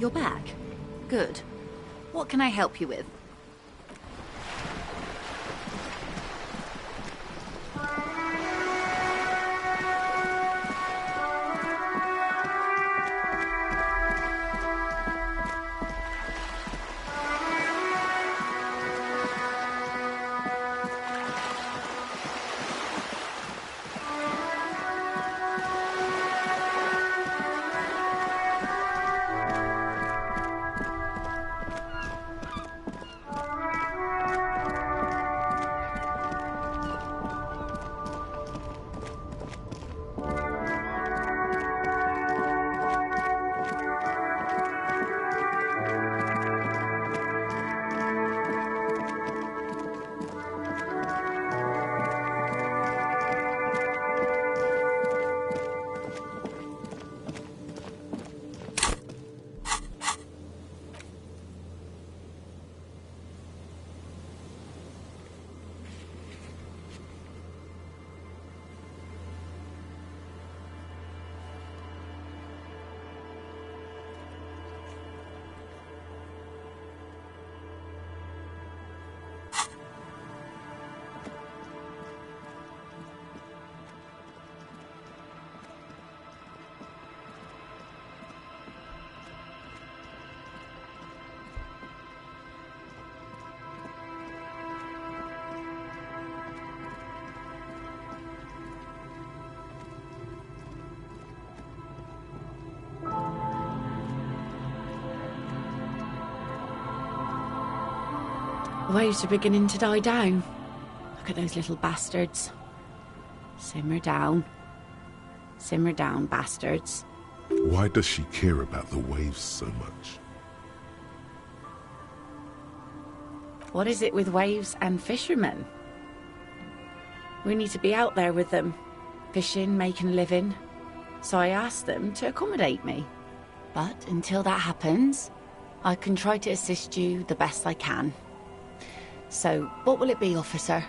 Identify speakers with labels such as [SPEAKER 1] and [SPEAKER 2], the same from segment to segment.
[SPEAKER 1] You're back. Good. What can I help you with?
[SPEAKER 2] Waves are beginning to die down. Look at those little bastards. Simmer down. Simmer down, bastards.
[SPEAKER 3] Why does she care about the waves so much?
[SPEAKER 2] What is it with waves and fishermen? We need to be out there with them, fishing, making a living. So I asked them to accommodate me. But until that happens, I can try to assist you the best I can. So, what will it be, officer?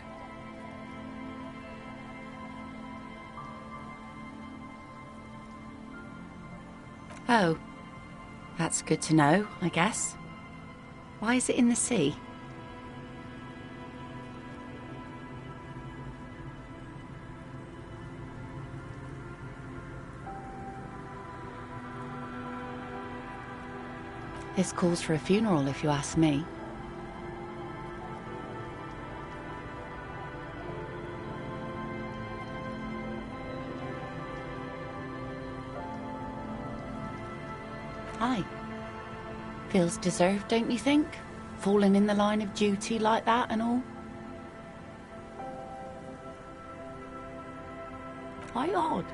[SPEAKER 2] Oh, that's good to know, I guess. Why is it in the sea? This calls for a funeral, if you ask me. Aye. Feels deserved, don't you think? Falling in the line of duty like that and all. Why odd?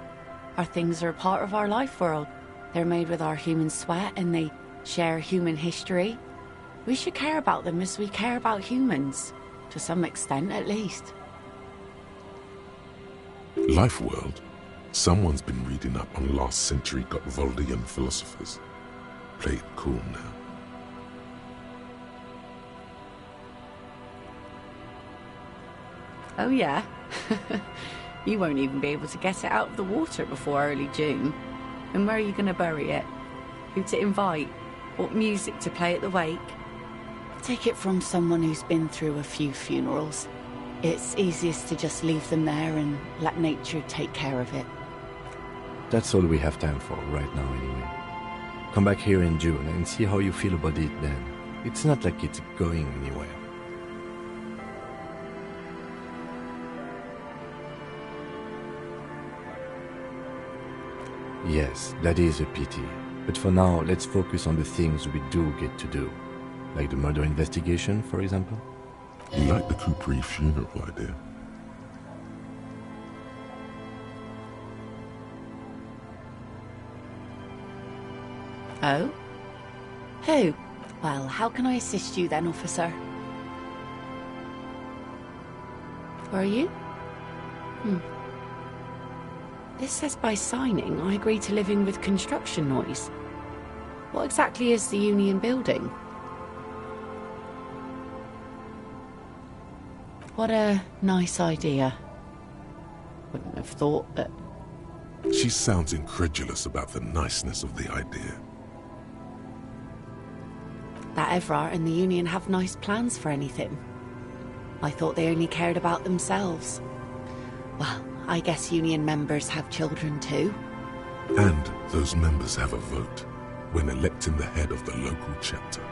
[SPEAKER 2] Our things are a part of our life world. They're made with our human sweat and they share human history. We should care about them as we care about humans. To some extent, at least.
[SPEAKER 3] Life world? Someone's been reading up on last century Gottwaldian philosophers. Play it cool now.
[SPEAKER 2] Oh yeah? You won't even be able to get it out of the water before early June. And where are you going to bury it? Who to invite? What music to play at the wake? Take it from someone who's been through a few funerals. It's easiest to just leave them there and let nature take care of it.
[SPEAKER 4] That's all we have time for right now anyway. Come back here in June and see how you feel about it then. It's not like it's going anywhere. Yes, that is a pity. But for now, let's focus on the things we do get to do. Like the murder investigation, for example.
[SPEAKER 3] You like the Capri funeral idea?
[SPEAKER 2] Oh? Who? Well, how can I assist you then, officer? Where are you? This says by signing, I agree to living with construction noise. What exactly is the Union building? What a nice idea. Wouldn't have thought that...
[SPEAKER 3] She sounds incredulous about the niceness of the idea.
[SPEAKER 2] that Evrart and the Union have nice plans for anything. I thought they only cared about themselves. Well, I guess Union members have children too.
[SPEAKER 3] And those members have a vote when electing the head of the local chapter.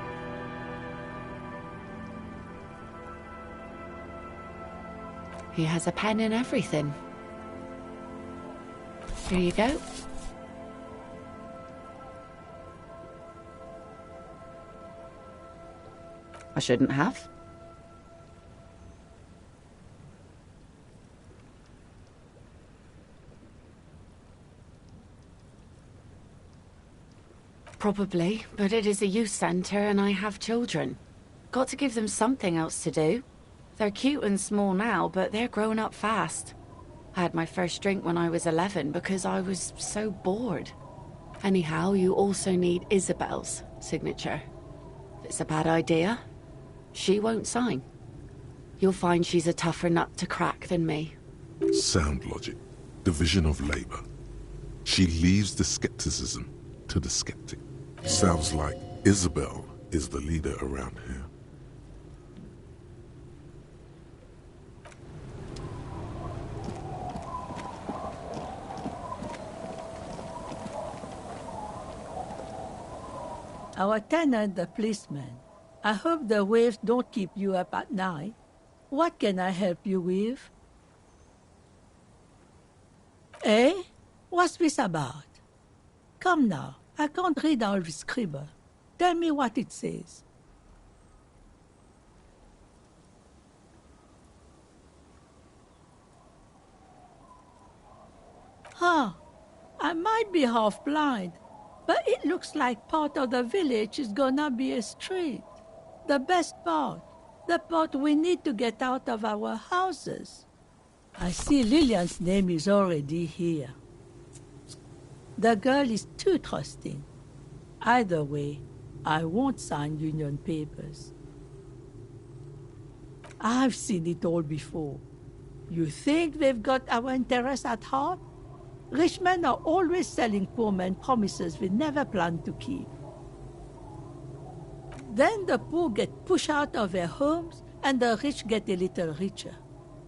[SPEAKER 2] He has a pen and everything. Here you go. I shouldn't have. Probably, but it is a youth centre and I have children. Got to give them something else to do. They're cute and small now, but they're growing up fast. I had my first drink when I was 11 because I was so bored. Anyhow, you also need Isabel's signature. If it's a bad idea, she won't sign. You'll find she's a tougher nut to crack than me.
[SPEAKER 3] Sound logic. Division of labor. She leaves the skepticism to the skeptic. Sounds like Isabel is the leader around here.
[SPEAKER 5] Our tenant, the policeman. I hope the waves don't keep you up at night. What can I help you with? Eh? What's this about? Come now, I can't read all this scribble. Tell me what it says. Huh. I might be half blind, but it looks like part of the village is gonna be a street. The best part. The part we need to get out of our houses. I see Lillian's name is already here. The girl is too trusting. Either way, I won't sign union papers. I've seen it all before. You think they've got our interests at heart? Rich men are always selling poor men promises they never planned to keep. Then the poor get pushed out of their homes and the rich get a little richer.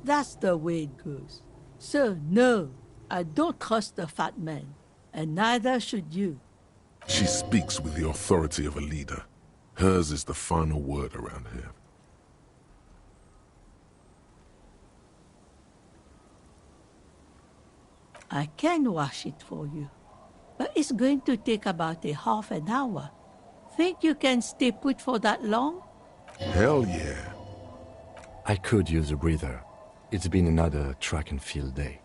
[SPEAKER 5] That's the way it goes. So no, I don't trust the fat man, and neither should you.
[SPEAKER 3] She speaks with the authority of a leader. Hers is the final word around here.
[SPEAKER 5] I can wash it for you, but it's going to take about a half an hour. Think you can stay put for that long?
[SPEAKER 3] Hell yeah.
[SPEAKER 4] I could use a breather. It's been another track and field day.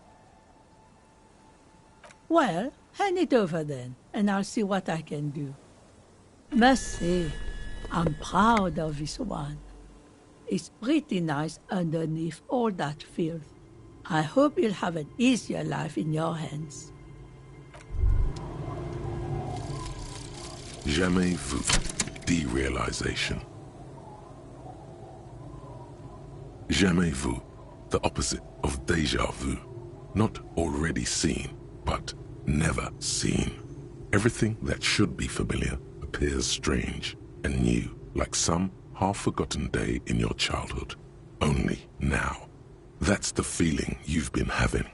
[SPEAKER 5] Well, hand it over then, and I'll see what I can do. Must say, I'm proud of this one. It's pretty nice underneath all that filth. I hope you'll have an easier life in your hands.
[SPEAKER 3] Jamais vu. Derealization. Jamais vu. The opposite of déjà vu. Not already seen, but never seen. Everything that should be familiar appears strange and new, like some half-forgotten day in your childhood. Only now. That's the feeling you've been having.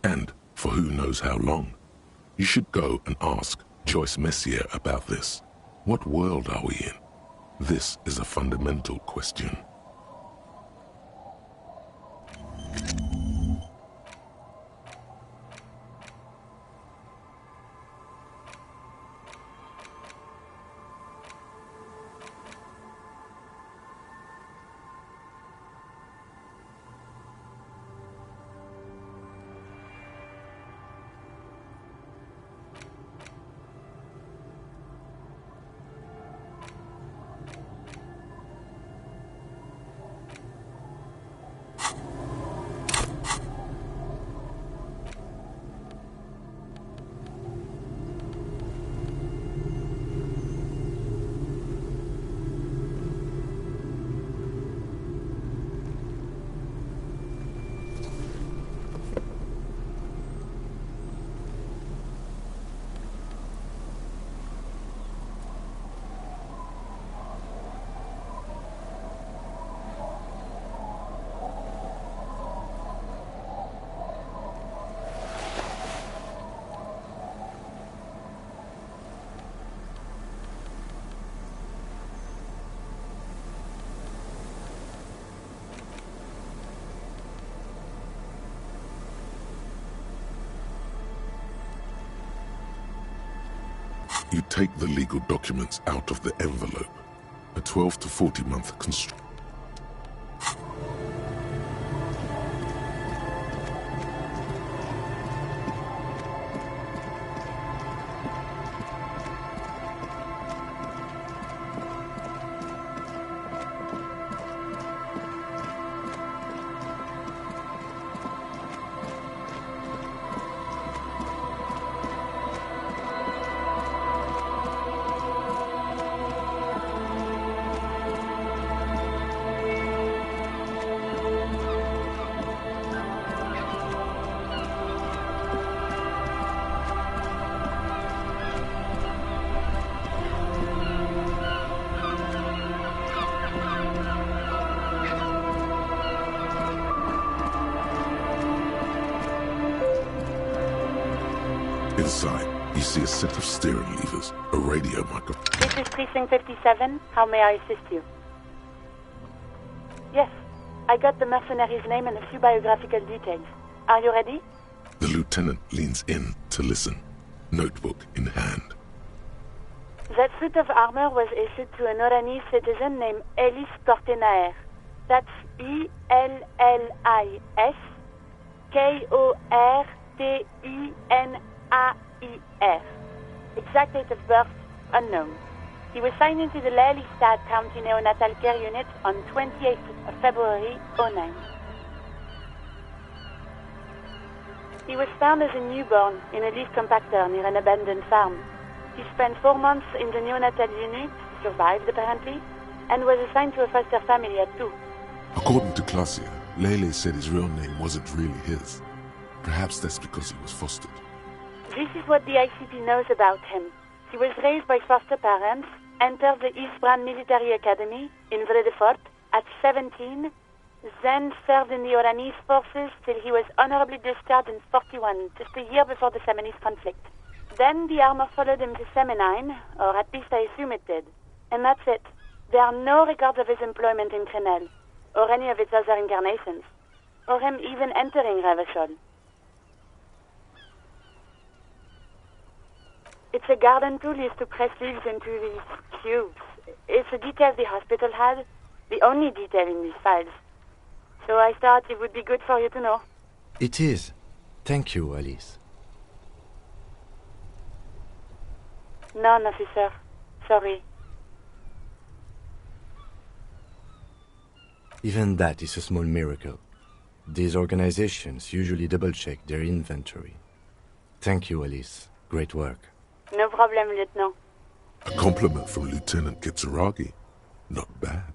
[SPEAKER 3] And for who knows how long. You should go and ask Joyce Messier about this. What world are we in? This is a fundamental question. You take the legal documents out of the envelope. A 12 to 40 month construction. Inside, you see a set of steering levers, a radio microphone.
[SPEAKER 6] This is Precinct 57. How may I assist you? Yes, I got the mercenary's name and a few biographical details. Are you ready?
[SPEAKER 3] The lieutenant leans in to listen, notebook in hand.
[SPEAKER 6] That suit of armor was issued to an Oranese citizen named Ellis Kortenaer. That's Ellis Kortenaer. Exact date of birth, unknown. He was signed into the Lelystad County Neonatal Care Unit on 28th of February, 09. He was found as a newborn in a leaf compactor near an abandoned farm. He spent 4 months in the neonatal unit, survived apparently, and was assigned to a foster family at 2.
[SPEAKER 3] According to Klasia, Lele said his real name wasn't really his. Perhaps that's because he was fostered.
[SPEAKER 6] This is what the ICP knows about him. He was raised by foster parents, entered the Eastbrand Military Academy in Vredefort at 17, then served in the Oranese forces till he was honorably discharged in 41, just a year before the Seminese conflict. Then the armor followed him to Seminine, or at least I assume it did. And that's it. There are no records of his employment in Crenel, or any of its other incarnations, or him even entering Revachol. It's a garden tool used to press leaves into these cubes. It's a detail the hospital had, the only detail in these files. So I thought it would be good for you to know.
[SPEAKER 4] It is. Thank you, Alice.
[SPEAKER 6] None, officer. Sorry.
[SPEAKER 4] Even that is a small miracle. These organizations usually double-check their inventory. Thank you, Alice. Great work.
[SPEAKER 6] No problem, Lieutenant.
[SPEAKER 3] A compliment from Lieutenant Kitsuragi. Not bad.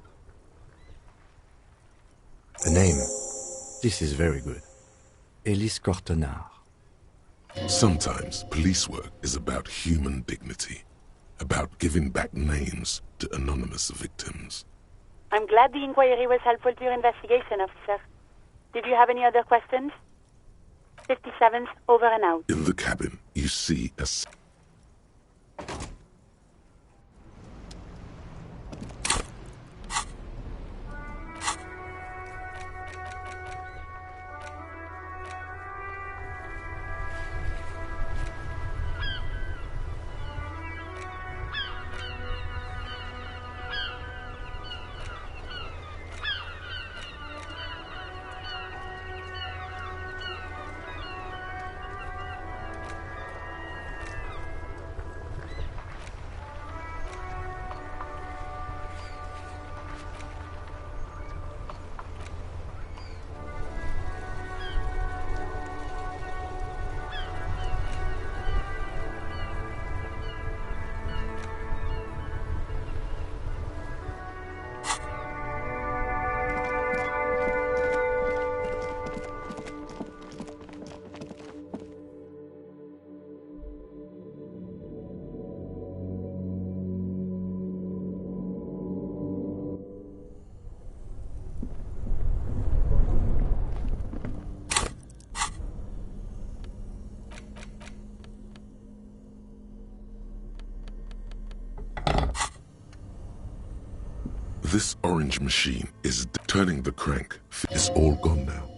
[SPEAKER 4] A name. This is very good. Ellis Kortenaer.
[SPEAKER 3] Sometimes police work is about human dignity, about giving back names to anonymous victims.
[SPEAKER 6] I'm glad the inquiry was helpful to your investigation, officer. Did you have any other questions? 57th, over and out.
[SPEAKER 3] In the cabin, you see a... This orange machine is turning the crank. It's all gone now.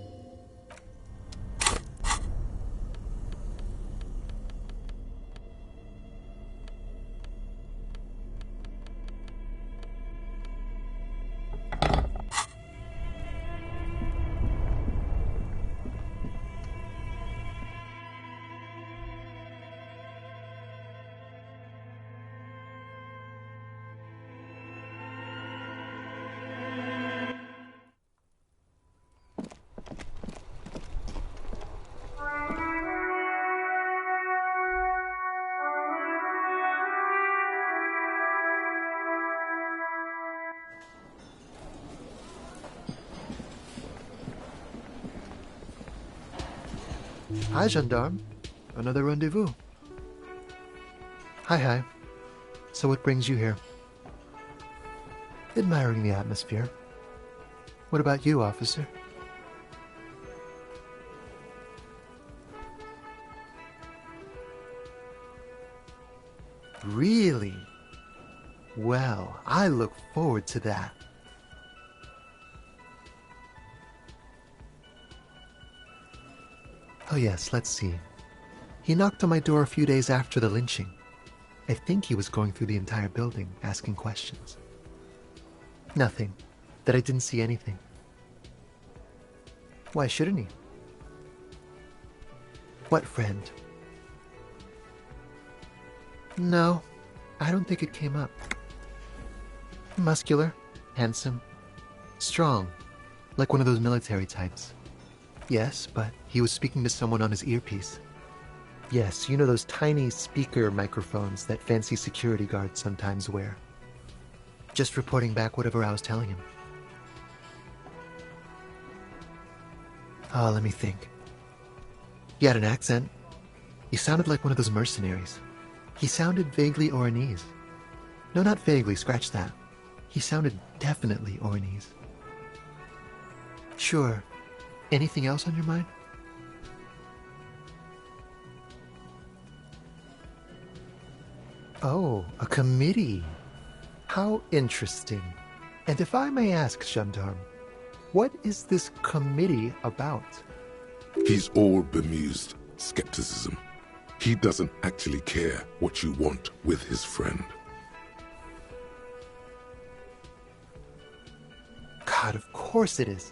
[SPEAKER 7] Hi, gendarme. Another rendezvous. Hi. So what brings you here? Admiring the atmosphere. What about you, officer? Really? Well, I look forward to that. Oh yes, let's see. He knocked on my door a few days after the lynching. I think he was going through the entire building, asking questions. Nothing. That I didn't see anything. Why shouldn't he? What friend? No, I don't think it came up. Muscular, handsome, strong, like one of those military types. Yes, but he was speaking to someone on his earpiece. Yes, you know those tiny speaker microphones that fancy security guards sometimes wear. Just reporting back whatever I was telling him. Oh, let me think. He had an accent. He sounded like one of those mercenaries. He sounded vaguely Oranese. No, not vaguely, scratch that. He sounded definitely Oranese. Sure. Anything else on your mind? Oh, a committee. How interesting. And if I may ask, gendarme, what is this committee about?
[SPEAKER 3] He's all bemused skepticism. He doesn't actually care what you want with his friend.
[SPEAKER 7] God, of course it is.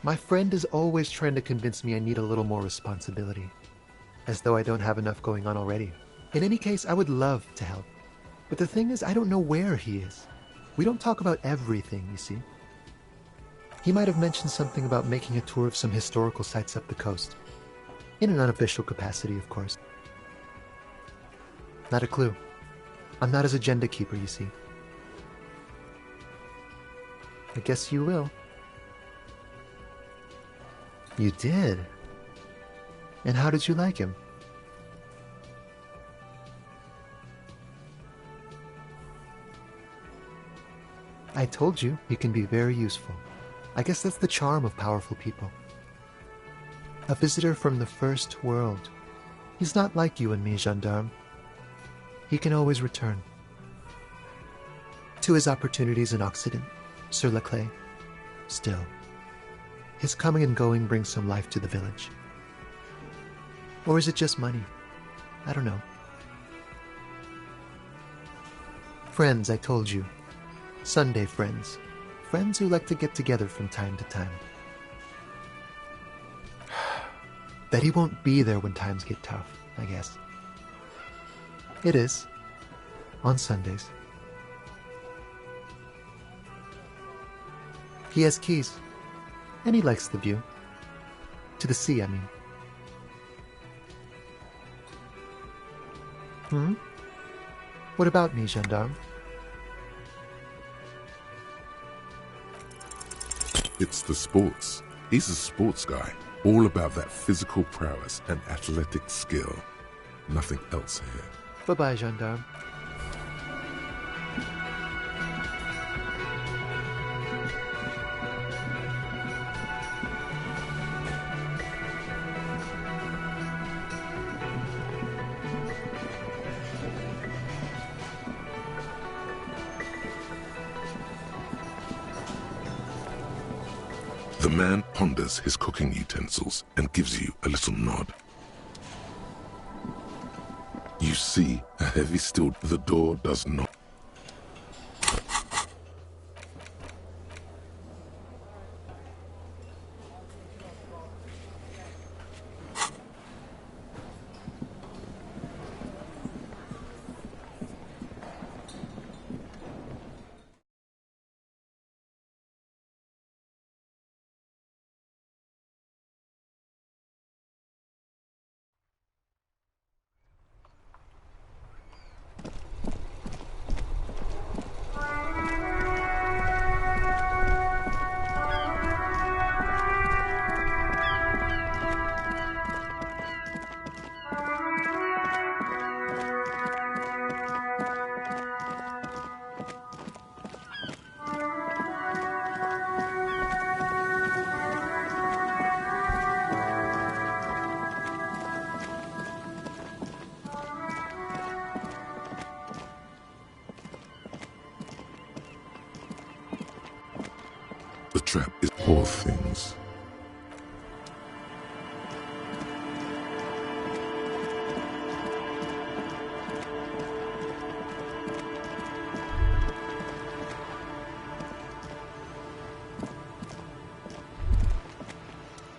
[SPEAKER 7] My friend is always trying to convince me I need a little more responsibility. As though I don't have enough going on already. In any case, I would love to help. But the thing is, I don't know where he is. We don't talk about everything, you see. He might have mentioned something about making a tour of some historical sites up the coast. In an unofficial capacity, of course. Not a clue. I'm not his agenda keeper, you see. I guess you will. You did? And how did you like him? I told you, he can be very useful. I guess that's the charm of powerful people. A visitor from the first world. He's not like you and me, gendarme. He can always return. To his opportunities in Occident, sur la clé. Still, his coming and going brings some life to the village. Or is it just money? I don't know. Friends, I told you. Sunday friends. Friends who like to get together from time to time. Bet he won't be there when times get tough, I guess. It is. On Sundays. He has keys. And he likes the view. To the sea, I mean. What about me, gendarme?
[SPEAKER 3] It's the sports. He's a sports guy, all about that physical prowess and athletic skill. Nothing else here.
[SPEAKER 7] Bye-bye, gendarme.
[SPEAKER 3] The man ponders his cooking utensils and gives you a little nod. You see a heavy steel. The door does not. trap is poor things.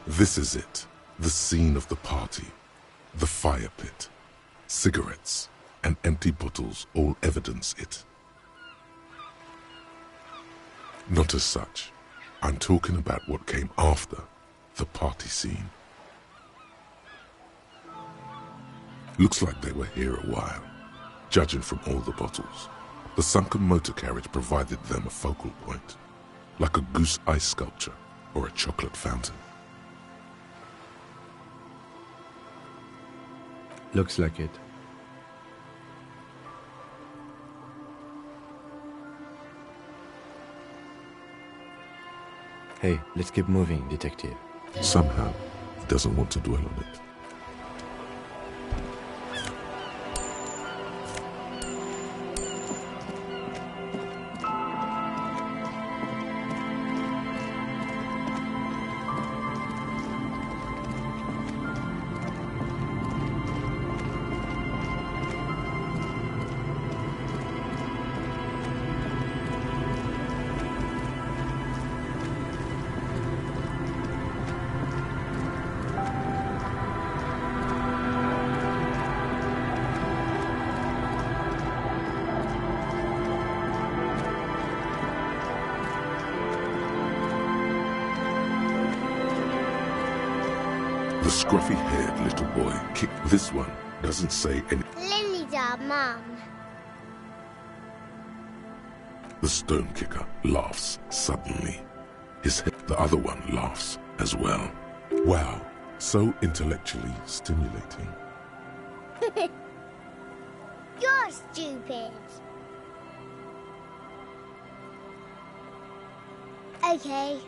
[SPEAKER 3] This is it, the scene of the party. The fire pit, cigarettes, and empty bottles all evidence it. Not as such. I'm talking about what came after the party scene. Looks like they were here a while, judging from all the bottles. The sunken motor carriage provided them a focal point, like a goose ice sculpture or a chocolate fountain.
[SPEAKER 4] Looks like it. Hey, let's keep moving, detective.
[SPEAKER 3] Somehow, he doesn't want to dwell on it. The scruffy-haired little boy kicked this one, doesn't say any.
[SPEAKER 8] Lily-da, Mum.
[SPEAKER 3] The stone kicker laughs suddenly. The other one laughs as well. Wow, so intellectually stimulating.
[SPEAKER 8] You're stupid. Okay.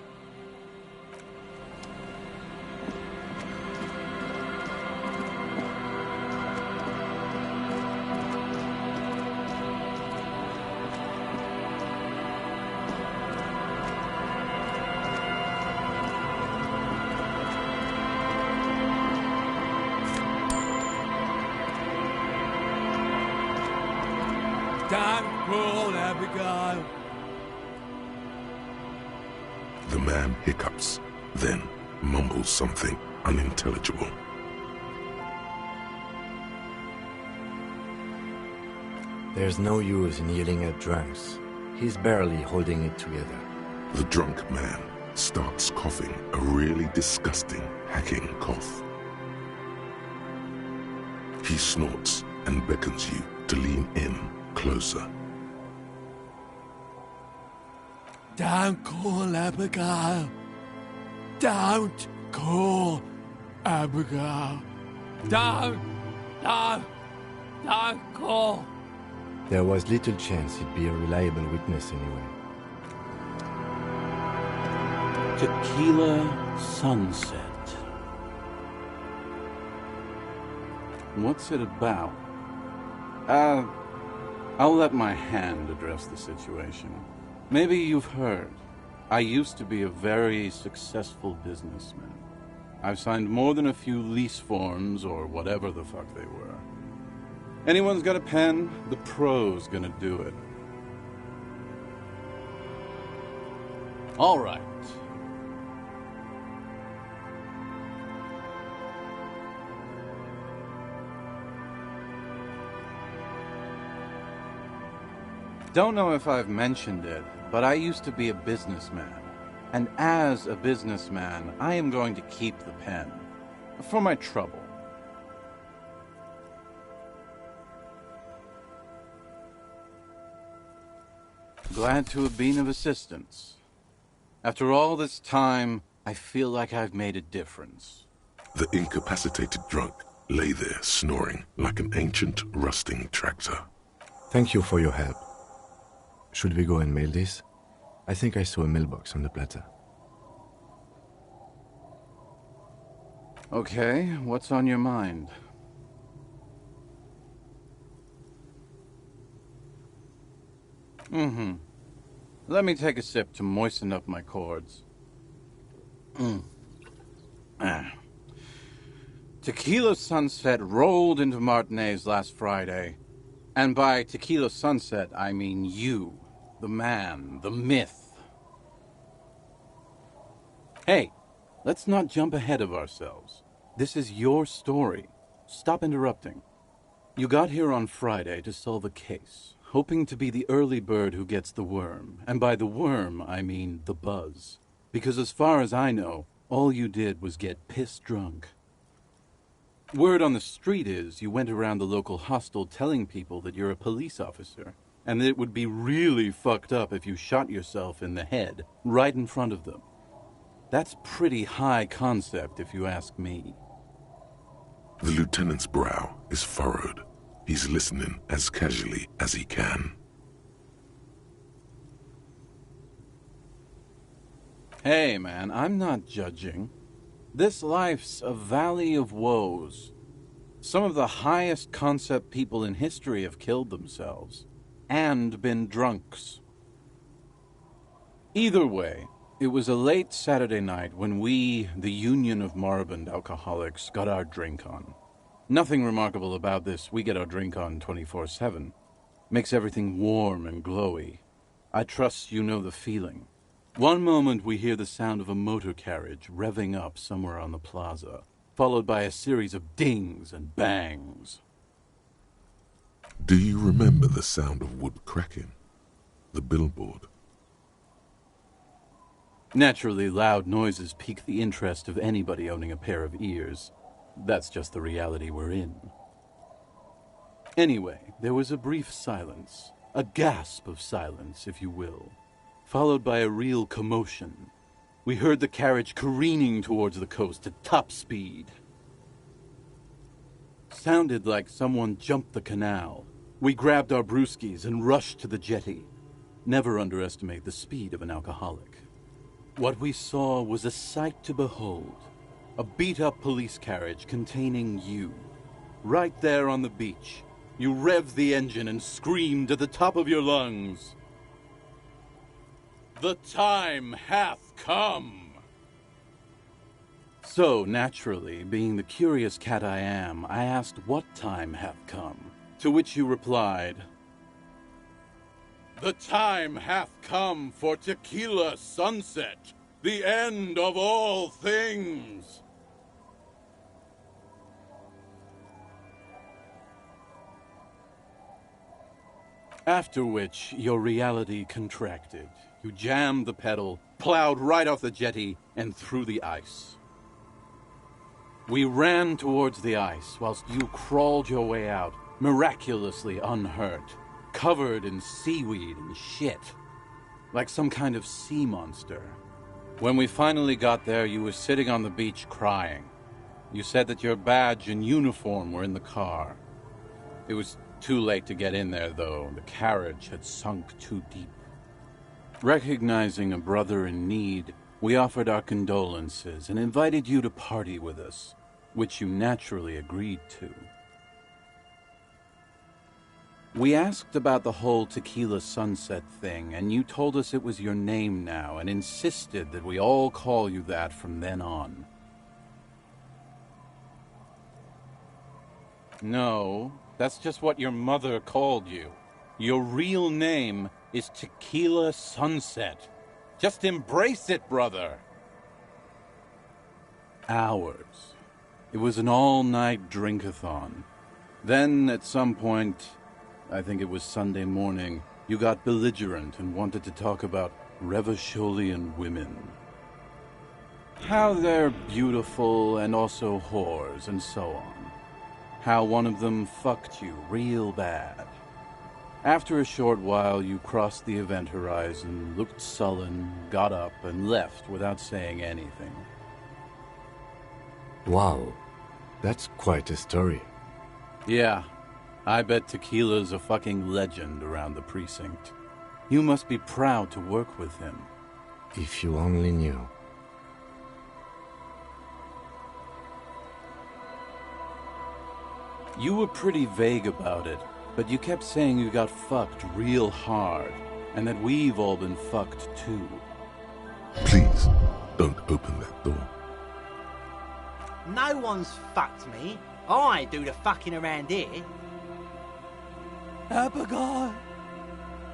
[SPEAKER 9] Damn cruel, Abigail.
[SPEAKER 3] The man hiccups, then mumbles something unintelligible.
[SPEAKER 4] There's no use in yelling at drunks. He's barely holding it together.
[SPEAKER 3] The drunk man starts coughing a really disgusting, hacking cough. He snorts and beckons you to lean in closer.
[SPEAKER 9] Don't call Abigail. Don't call Abigail. Don't call.
[SPEAKER 4] There was little chance he'd be a reliable witness anyway.
[SPEAKER 10] Tequila sunset. What's it about? I'll let my hand address the situation. Maybe you've heard. I used to be a very successful businessman. I've signed more than a few lease forms or whatever the fuck they were. Anyone's got a pen? The pro's gonna do it. All right. Don't know if I've mentioned it, but I used to be a businessman. And as a businessman, I am going to keep the pen. For my trouble. Glad to have been of assistance. After all this time, I feel like I've made a difference.
[SPEAKER 3] The incapacitated drunk lay there snoring like an ancient, rusting tractor.
[SPEAKER 4] Thank you for your help. Should we go and mail this? I think I saw a mailbox on the plaza.
[SPEAKER 10] Okay, what's on your mind? Let me take a sip to moisten up my chords. Tequila Sunset rolled into Martinez last Friday. And by Tequila Sunset, I mean you, the man, the myth. Hey, let's not jump ahead of ourselves. This is your story. Stop interrupting. You got here on Friday to solve a case, hoping to be the early bird who gets the worm. And by the worm, I mean the buzz. Because as far as I know, all you did was get piss drunk. Word on the street is you went around the local hostel telling people that you're a police officer, and that it would be really fucked up if you shot yourself in the head right in front of them. That's pretty high concept, if you ask me.
[SPEAKER 3] The lieutenant's brow is furrowed. He's listening as casually as he can.
[SPEAKER 10] Hey, man, I'm not judging. This life's a valley of woes. Some of the highest concept people in history have killed themselves. And been drunks. Either way, it was a late Saturday night when we, the Union of Moribund Alcoholics, got our drink on. Nothing remarkable about this. We get our drink on 24/7. Makes everything warm and glowy. I trust you know the feeling. One moment we hear the sound of a motor carriage revving up somewhere on the plaza, followed by a series of dings and bangs.
[SPEAKER 3] Do you remember the sound of wood cracking? The billboard?
[SPEAKER 10] Naturally, loud noises pique the interest of anybody owning a pair of ears. That's just the reality we're in. Anyway, there was a brief silence, a gasp of silence, if you will, followed by a real commotion. We heard the carriage careening towards the coast at top speed. Sounded like someone jumped the canal. We grabbed our brewskis and rushed to the jetty. Never underestimate the speed of an alcoholic. What we saw was a sight to behold. A beat-up police carriage containing you. Right there on the beach. You revved the engine and screamed at the top of your lungs. The time hath come! So, naturally, being the curious cat I am, I asked what time hath come, to which you replied, "The time hath come for Tequila Sunset, the end of all things." After which, your reality contracted. You jammed the pedal, plowed right off the jetty, and through the ice. We ran towards the ice, whilst you crawled your way out, miraculously unhurt, covered in seaweed and shit, like some kind of sea monster. When we finally got there, you were sitting on the beach crying. You said that your badge and uniform were in the car. It was too late to get in there, though. The carriage had sunk too deep. Recognizing a brother in need, we offered our condolences and invited you to party with us, which you naturally agreed to. We asked about the whole Tequila Sunset thing, and you told us it was your name now and insisted that we all call you that from then on. No, that's just what your mother called you. Your real name is Tequila Sunset. Just embrace it, brother. Hours. It was an all-night drink-a-thon. Then, at some point, I think it was Sunday morning, you got belligerent and wanted to talk about Revacholian women. How they're beautiful and also whores and so on. How one of them fucked you real bad. After a short while, you crossed the event horizon, looked sullen, got up, and left without saying anything.
[SPEAKER 4] Wow, that's quite a story.
[SPEAKER 10] Yeah, I bet Tequila's a fucking legend around the precinct. You must be proud to work with him.
[SPEAKER 4] If you only knew.
[SPEAKER 10] You were pretty vague about it, but you kept saying you got fucked real hard, and that we've all been fucked too.
[SPEAKER 3] Please, Don't open that door.
[SPEAKER 11] No one's fucked me. I do the fucking around here.
[SPEAKER 9] Abigail!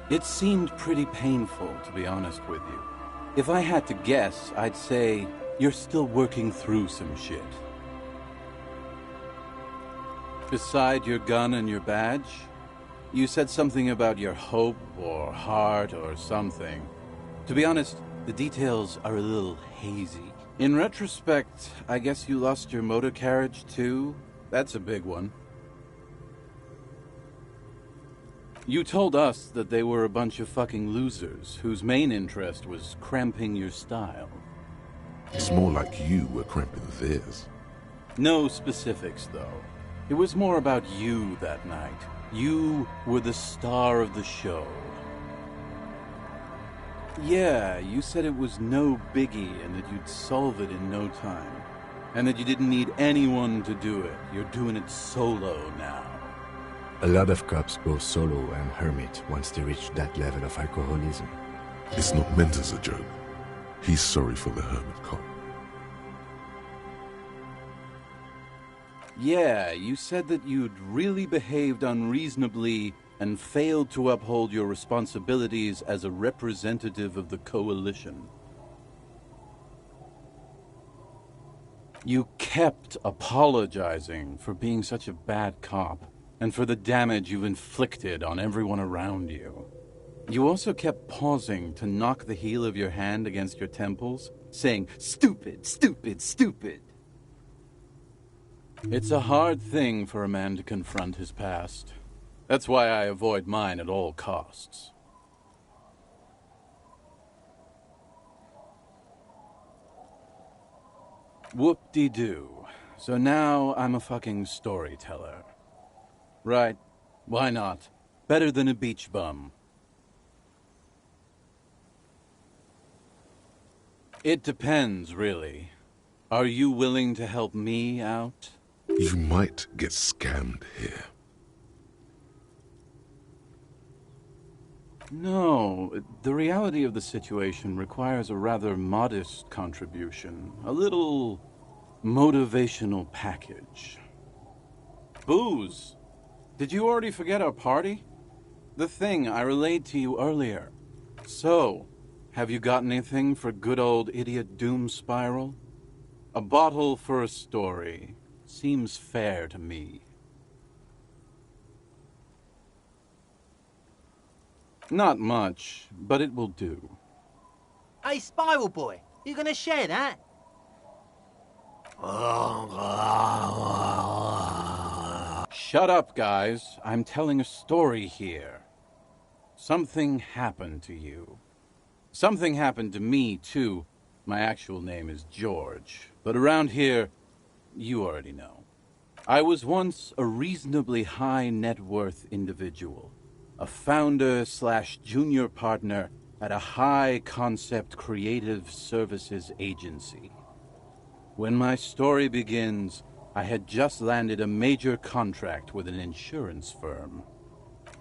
[SPEAKER 10] It seemed pretty painful, to be honest with you. If I had to guess, I'd say you're still working through some shit. Beside your gun and your badge, you said something about your hope or heart or something. To be honest, the details are a little hazy. In retrospect, I guess you lost your motor carriage too? That's a big one. You told us that they were a bunch of fucking losers whose main interest was cramping your style.
[SPEAKER 3] It's more like you were cramping theirs.
[SPEAKER 10] No specifics, though. It was more about you that night. You were the star of the show. Yeah, you said it was no biggie and that you'd solve it in no time. And that you didn't need anyone to do it. You're doing it solo now.
[SPEAKER 4] A lot of cops go solo and hermit once they reach that level of alcoholism.
[SPEAKER 3] It's not meant as a joke. He's sorry for the hermit cop.
[SPEAKER 10] Yeah, you said that you'd really behaved unreasonably and failed to uphold your responsibilities as a representative of the coalition. You kept apologizing for being such a bad cop and for the damage you've inflicted on everyone around you. You also kept pausing to knock the heel of your hand against your temples, saying, "Stupid, stupid, stupid." It's a hard thing for a man to confront his past. That's why I avoid mine at all costs. Whoop-de-doo. So now I'm a fucking storyteller. Right. Why not? Better than a beach bum. It depends, really. Are you willing to help me out?
[SPEAKER 3] You might get scammed here.
[SPEAKER 10] No, the reality of the situation requires a rather modest contribution. A little motivational package. Booze. Did you already forget our party? The thing I relayed to you earlier. So, have you got anything for good old idiot Doom Spiral? A bottle for a story. Seems fair to me. Not much, but it will do.
[SPEAKER 11] Hey, Spiral Boy, you gonna share that?
[SPEAKER 10] Shut up, guys. I'm telling a story here. Something happened to you. Something happened to me, too. My actual name is George, but around here, you already know. I was once a reasonably high net worth individual. A founder/junior partner at a high-concept creative services agency. When my story begins, I had just landed a major contract with an insurance firm.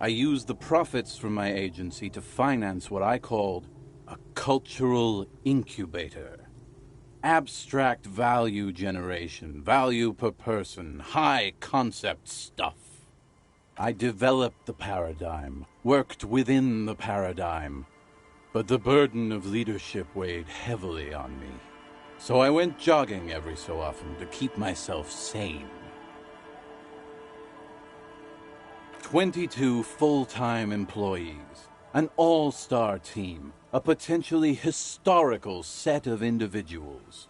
[SPEAKER 10] I used the profits from my agency to finance what I called a cultural incubator. Abstract value generation, value per person, high-concept stuff. I developed the paradigm, worked within the paradigm, but the burden of leadership weighed heavily on me. So I went jogging every so often to keep myself sane. 22 full-time employees, an all-star team, a potentially historical set of individuals.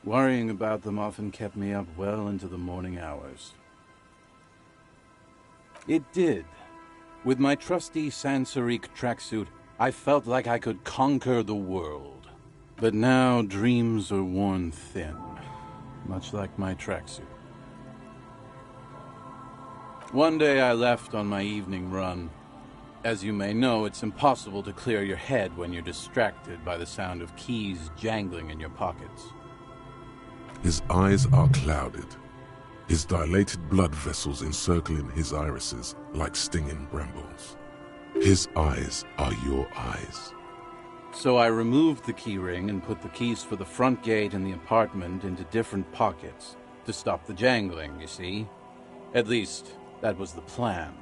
[SPEAKER 10] Worrying about them often kept me up well into the morning hours. It did. With my trusty Sansarique tracksuit, I felt like I could conquer the world. But now dreams are worn thin, much like my tracksuit. One day I left on my evening run. As you may know, it's impossible to clear your head when you're distracted by the sound of keys jangling in your pockets.
[SPEAKER 3] His eyes are clouded. His dilated blood vessels encircling his irises like stinging brambles. His eyes are your eyes.
[SPEAKER 10] So I removed the keyring and put the keys for the front gate and the apartment into different pockets to stop the jangling, you see? At least, that was the plan.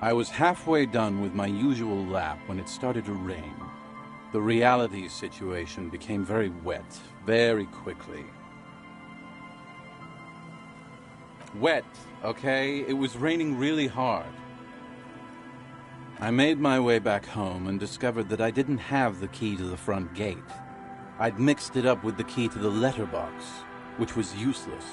[SPEAKER 10] I was halfway done with my usual lap when it started to rain. The reality situation became very wet, very quickly. Wet, okay? It was raining really hard. I made my way back home and discovered that I didn't have the key to the front gate. I'd mixed it up with the key to the letterbox, which was useless.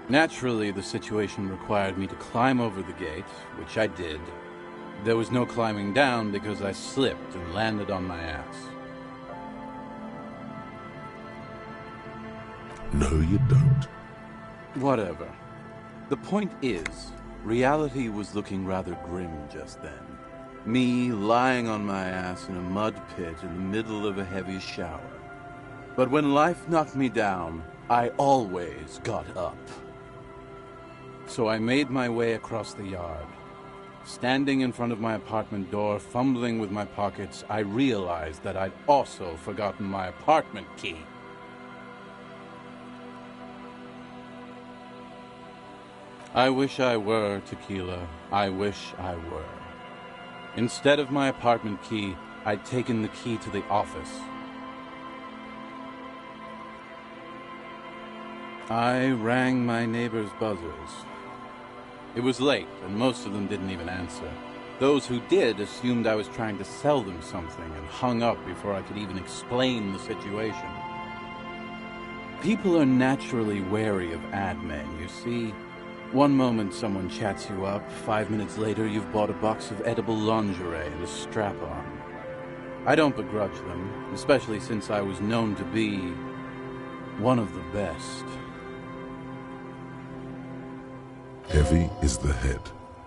[SPEAKER 10] Naturally, the situation required me to climb over the gate, which I did. There was no climbing down because I slipped and landed on my ass.
[SPEAKER 3] No, you don't.
[SPEAKER 10] Whatever. The point is, reality was looking rather grim just then. Me lying on my ass in a mud pit in the middle of a heavy shower. But when life knocked me down, I always got up. So I made my way across the yard. Standing in front of my apartment door, fumbling with my pockets, I realized that I'd also forgotten my apartment key. I wish I were, Tequila. I wish I were. Instead of my apartment key, I'd taken the key to the office. I rang my neighbors' buzzers. It was late, and most of them didn't even answer. Those who did assumed I was trying to sell them something and hung up before I could even explain the situation. People are naturally wary of ad men, you see. One moment someone chats you up, 5 minutes later you've bought a box of edible lingerie and a strap-on. I don't begrudge them, especially since I was known to be one of the best.
[SPEAKER 3] Heavy is the head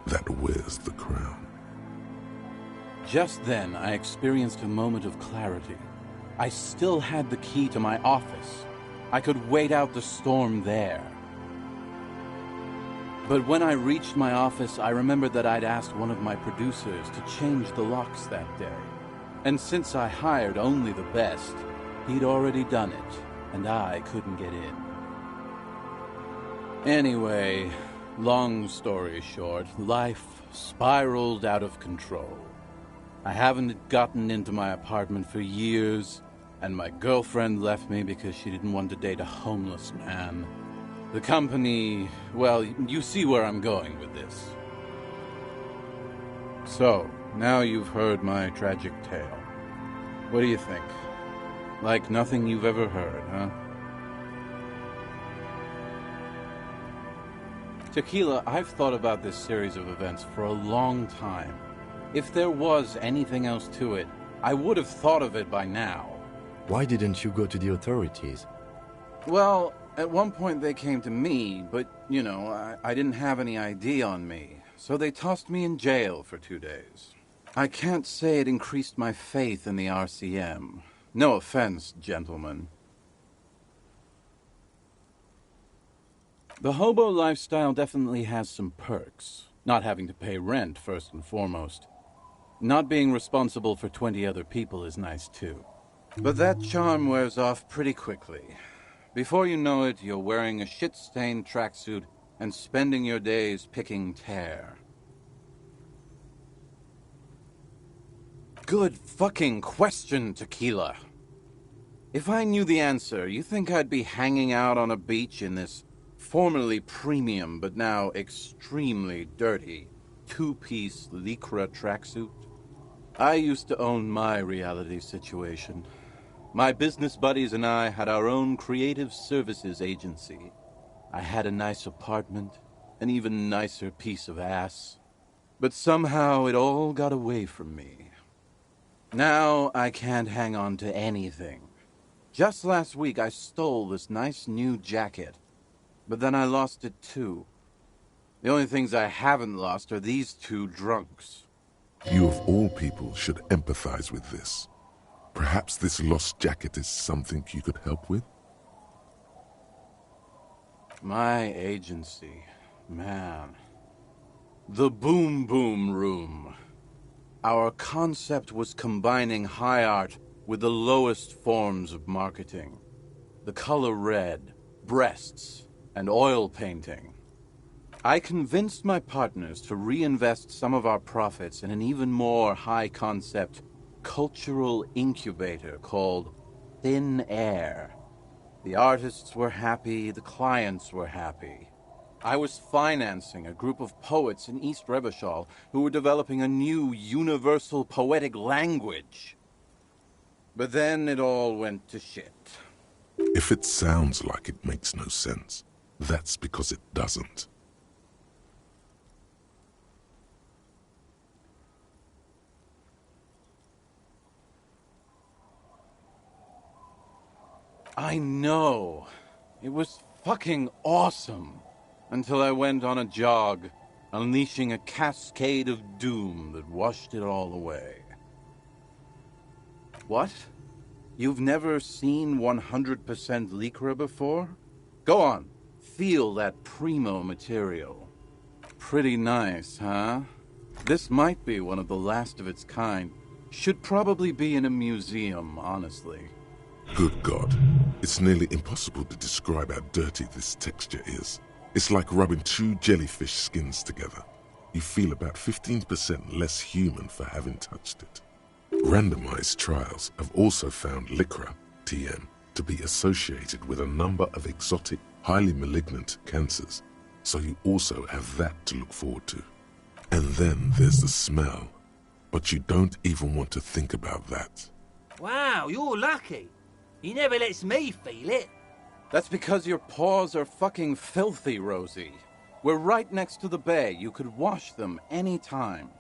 [SPEAKER 3] that wears the crown.
[SPEAKER 10] Just then, I experienced a moment of clarity. I still had the key to my office. I could wait out the storm there. But when I reached my office, I remembered that I'd asked one of my producers to change the locks that day. And since I hired only the best, he'd already done it, and I couldn't get in. Anyway, long story short, life spiraled out of control. I haven't gotten into my apartment for years, and my girlfriend left me because she didn't want to date a homeless man. The company, well, you see where I'm going with this. So, now you've heard my tragic tale. What do you think? Like nothing you've ever heard, huh? Tequila, I've thought about this series of events for a long time. If there was anything else to it, I would have thought of it by now.
[SPEAKER 4] Why didn't you go to the authorities?
[SPEAKER 10] Well, at one point they came to me, but, you know, I didn't have any ID on me, so they tossed me in jail for 2 days. I can't say it increased my faith in the RCM. No offense, gentlemen. The hobo lifestyle definitely has some perks. Not having to pay rent, first and foremost. Not being responsible for 20 other people is nice, too. But that charm wears off pretty quickly. Before you know it, you're wearing a shit-stained tracksuit and spending your days picking tear. Good fucking question, Tequila. If I knew the answer, you think I'd be hanging out on a beach in this formerly premium but now extremely dirty two-piece lycra tracksuit? I used to own my reality situation. My business buddies and I had our own creative services agency. I had a nice apartment, an even nicer piece of ass. But somehow it all got away from me. Now I can't hang on to anything. Just last week I stole this nice new jacket, but then I lost it too. The only things I haven't lost are these two drunks.
[SPEAKER 3] You of all people should empathize with this. Perhaps this lost jacket is something you could help with?
[SPEAKER 10] My agency, man. The Boom Boom Room. Our concept was combining high art with the lowest forms of marketing. The color red, breasts, and oil painting. I convinced my partners to reinvest some of our profits in an even more high-concept cultural incubator called Thin Air. The artists were happy, the clients were happy. I was financing a group of poets in East Revachol who were developing a new universal poetic language. But then it all went to shit.
[SPEAKER 3] If it sounds like it makes no sense, that's because it doesn't.
[SPEAKER 10] I know. It was fucking awesome. Until I went on a jog, unleashing a cascade of doom that washed it all away. What? You've never seen 100% Lycra before? Go on, feel that primo material. Pretty nice, huh? This might be one of the last of its kind. Should probably be in a museum, honestly.
[SPEAKER 3] Good God. It's nearly impossible to describe how dirty this texture is. It's like rubbing two jellyfish skins together. You feel about 15% less human for having touched it. Randomized trials have also found Lycra, TM, to be associated with a number of exotic, highly malignant cancers, so you also have that to look forward to. And then there's the smell. But you don't even want to think about that.
[SPEAKER 11] Wow, you're lucky. He never lets me feel it.
[SPEAKER 10] That's because your paws are fucking filthy, Rosie. We're right next to the bay. You could wash them any time.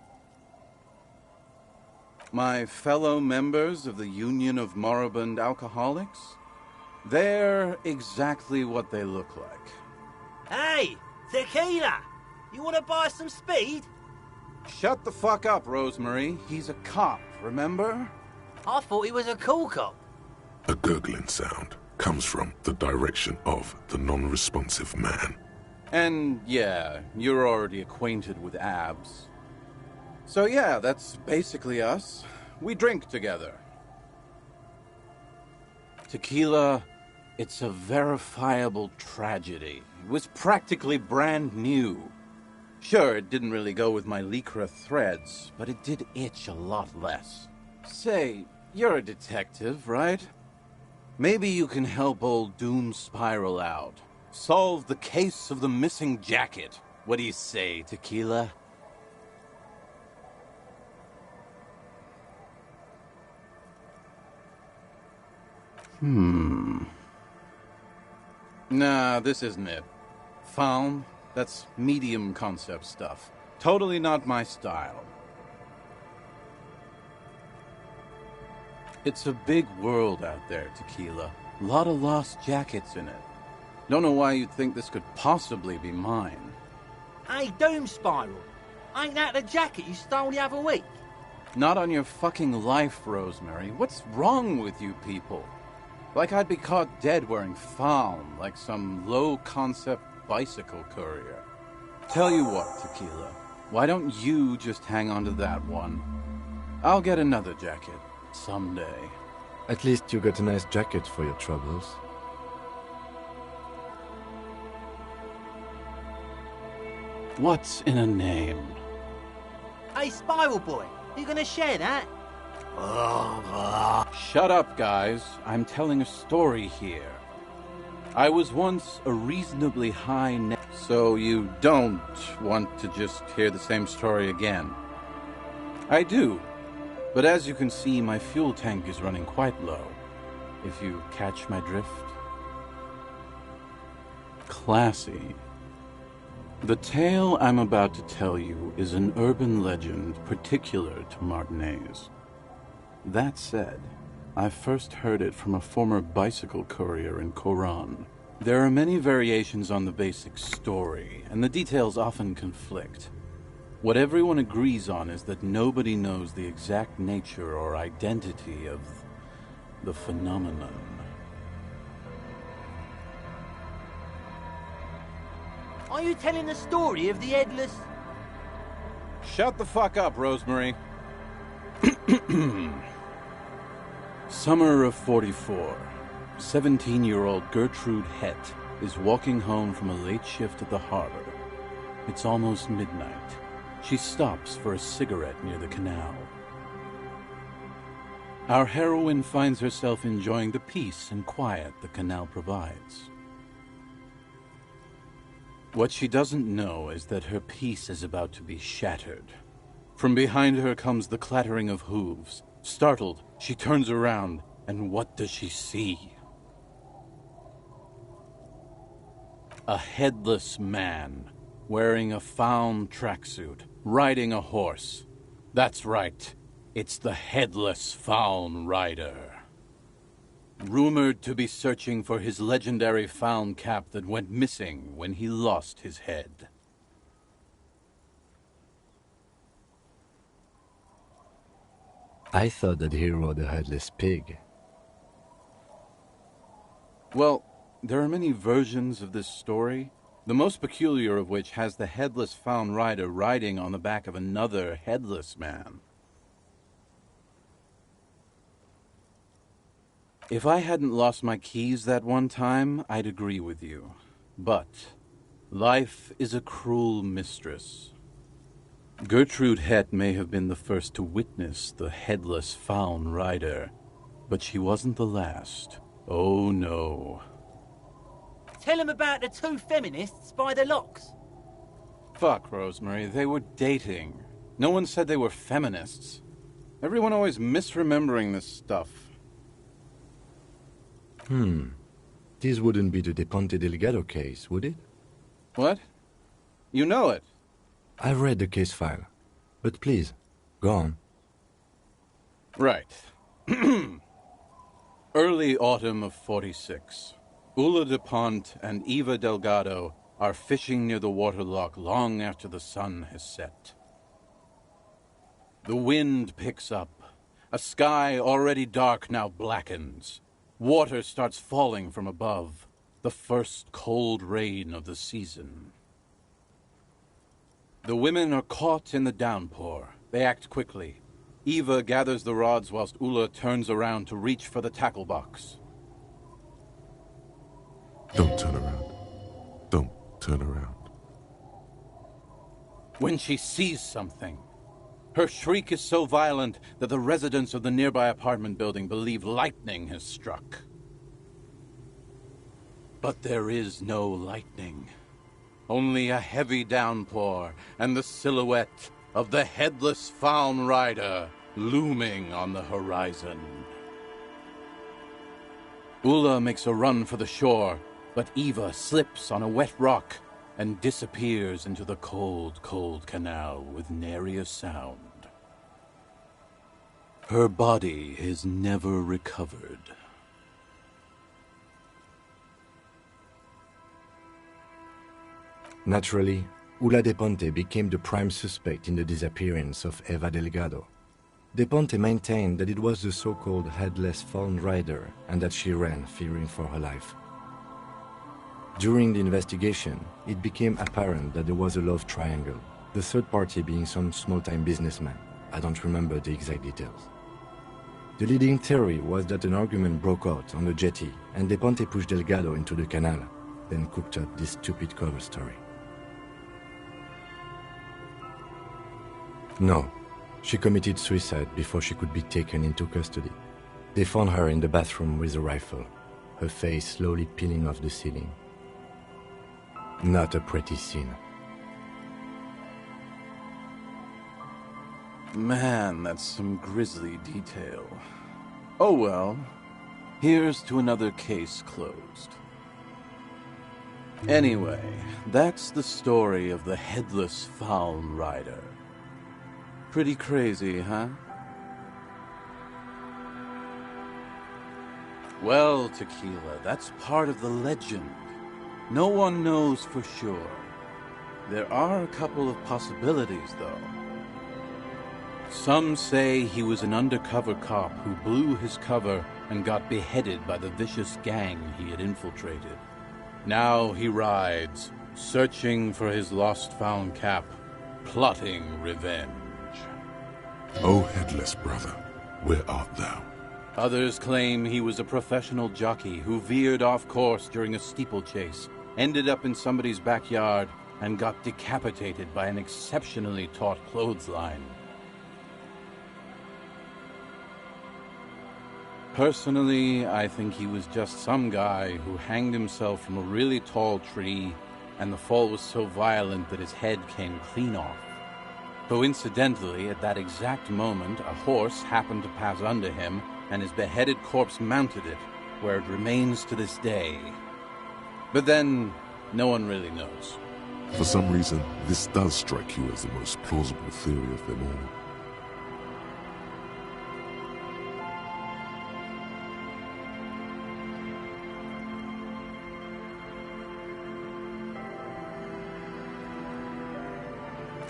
[SPEAKER 10] My fellow members of the Union of Moribund Alcoholics? They're exactly what they look like.
[SPEAKER 11] Hey, tequila! You want to buy some speed?
[SPEAKER 10] Shut the fuck up, Rosemary. He's a cop, remember?
[SPEAKER 11] I thought he was a cool cop.
[SPEAKER 3] A gurgling sound comes from the direction of the non-responsive man.
[SPEAKER 10] And yeah, you're already acquainted with abs. So yeah, that's basically us. We drink together. Tequila, it's a verifiable tragedy. It was practically brand new. Sure, it didn't really go with my Lycra threads, but it did itch a lot less. Say, you're a detective, right? Maybe you can help old Doom Spiral out. Solve the case of the missing jacket. What do you say, Tequila? Nah, this isn't it. Found? That's medium concept stuff. Totally not my style. It's a big world out there, Tequila. A lot of lost jackets in it. Don't know why you'd think this could possibly be mine.
[SPEAKER 11] Hey, Doom Spiral. Ain't that the jacket you stole the other week?
[SPEAKER 10] Not on your fucking life, Rosemary. What's wrong with you people? Like I'd be caught dead wearing fawn, like some low-concept bicycle courier. Tell you what, Tequila. Why don't you just hang on to that one? I'll get another jacket. Someday.
[SPEAKER 4] At least you got a nice jacket for your troubles.
[SPEAKER 10] What's in a name?
[SPEAKER 11] Hey, Spiral Boy, you gonna share that?
[SPEAKER 10] Shut up, guys. I'm telling a story here. I was once a reasonably high so you don't want to just hear the same story again. I do. But as you can see, my fuel tank is running quite low, if you catch my drift. Classy. The tale I'm about to tell you is an urban legend particular to Martinez. That said, I first heard it from a former bicycle courier in Koran. There are many variations on the basic story, and the details often conflict. What everyone agrees on is that nobody knows the exact nature or identity of the phenomenon.
[SPEAKER 11] Are you telling the story of the headless...
[SPEAKER 10] Shut the fuck up, Rosemary. Summer of 44. 17-year-old Gertrude Hett is walking home from a late shift at the harbor. It's almost midnight. She stops for a cigarette near the canal. Our heroine finds herself enjoying the peace and quiet the canal provides. What she doesn't know is that her peace is about to be shattered. From behind her comes the clattering of hooves. Startled, she turns around, and what does she see? A headless man, wearing a fawn tracksuit, riding a horse. That's right, it's the headless fawn rider. Rumored to be searching for his legendary fawn cap that went missing when he lost his head.
[SPEAKER 4] I thought that he rode a headless pig.
[SPEAKER 10] Well, there are many versions of this story, the most peculiar of which has the headless fawn rider riding on the back of another headless man. If I hadn't lost my keys that one time, I'd agree with you. But life is a cruel mistress. Gertrude Hett may have been the first to witness the headless fawn rider, but she wasn't the last. Oh no.
[SPEAKER 11] Tell him about the two feminists by the locks.
[SPEAKER 10] Fuck, Rosemary, they were dating. No one said they were feminists. Everyone always misremembering this stuff.
[SPEAKER 4] This wouldn't be the De Ponte Delgado case, would it?
[SPEAKER 10] What? You know it?
[SPEAKER 4] I've read the case file. But please, go on.
[SPEAKER 10] Right. Early autumn of 46. Ulla de Ponte and Eva Delgado are fishing near the waterlock long after the sun has set. The wind picks up. A sky already dark now blackens. Water starts falling from above, the first cold rain of the season. The women are caught in the downpour. They act quickly. Eva gathers the rods whilst Ulla turns around to reach for the tackle box.
[SPEAKER 3] Don't turn around. Don't turn around.
[SPEAKER 10] When she sees something, her shriek is so violent that the residents of the nearby apartment building believe lightning has struck. But there is no lightning. Only a heavy downpour and the silhouette of the headless fawn rider looming on the horizon. Ulla makes a run for the shore, but Eva slips on a wet rock and disappears into the cold, cold canal with nary a sound. Her body is never recovered.
[SPEAKER 4] Naturally, Ulla de Ponte became the prime suspect in the disappearance of Eva Delgado. De Ponte maintained that it was the so-called headless fawn rider and that she ran, fearing for her life. During the investigation, it became apparent that there was a love triangle, the third party being some small-time businessman. I don't remember the exact details. The leading theory was that an argument broke out on the jetty and De Ponte pushed Delgado into the canal, then cooked up this stupid cover story. No, she committed suicide before she could be taken into custody. They found her in the bathroom with a rifle, her face slowly peeling off the ceiling. Not a pretty scene.
[SPEAKER 10] Man, that's some grisly detail. Oh well, here's to another case closed. Anyway, that's the story of the headless fawn rider. Pretty crazy, huh? Well, Tequila, that's part of the legend. No one knows for sure. There are a couple of possibilities, though. Some say he was an undercover cop who blew his cover and got beheaded by the vicious gang he had infiltrated. Now he rides, searching for his lost fawn cap, plotting revenge.
[SPEAKER 3] Oh, headless brother, where art thou?
[SPEAKER 10] Others claim he was a professional jockey who veered off course during a steeplechase, ended up in somebody's backyard, and got decapitated by an exceptionally taut clothesline. Personally, I think he was just some guy who hanged himself from a really tall tree, and the fall was so violent that his head came clean off. Coincidentally, at that exact moment, a horse happened to pass under him, and his beheaded corpse mounted it, where it remains to this day. But then, no one really knows.
[SPEAKER 3] For some reason, this does strike you as the most plausible theory of them all.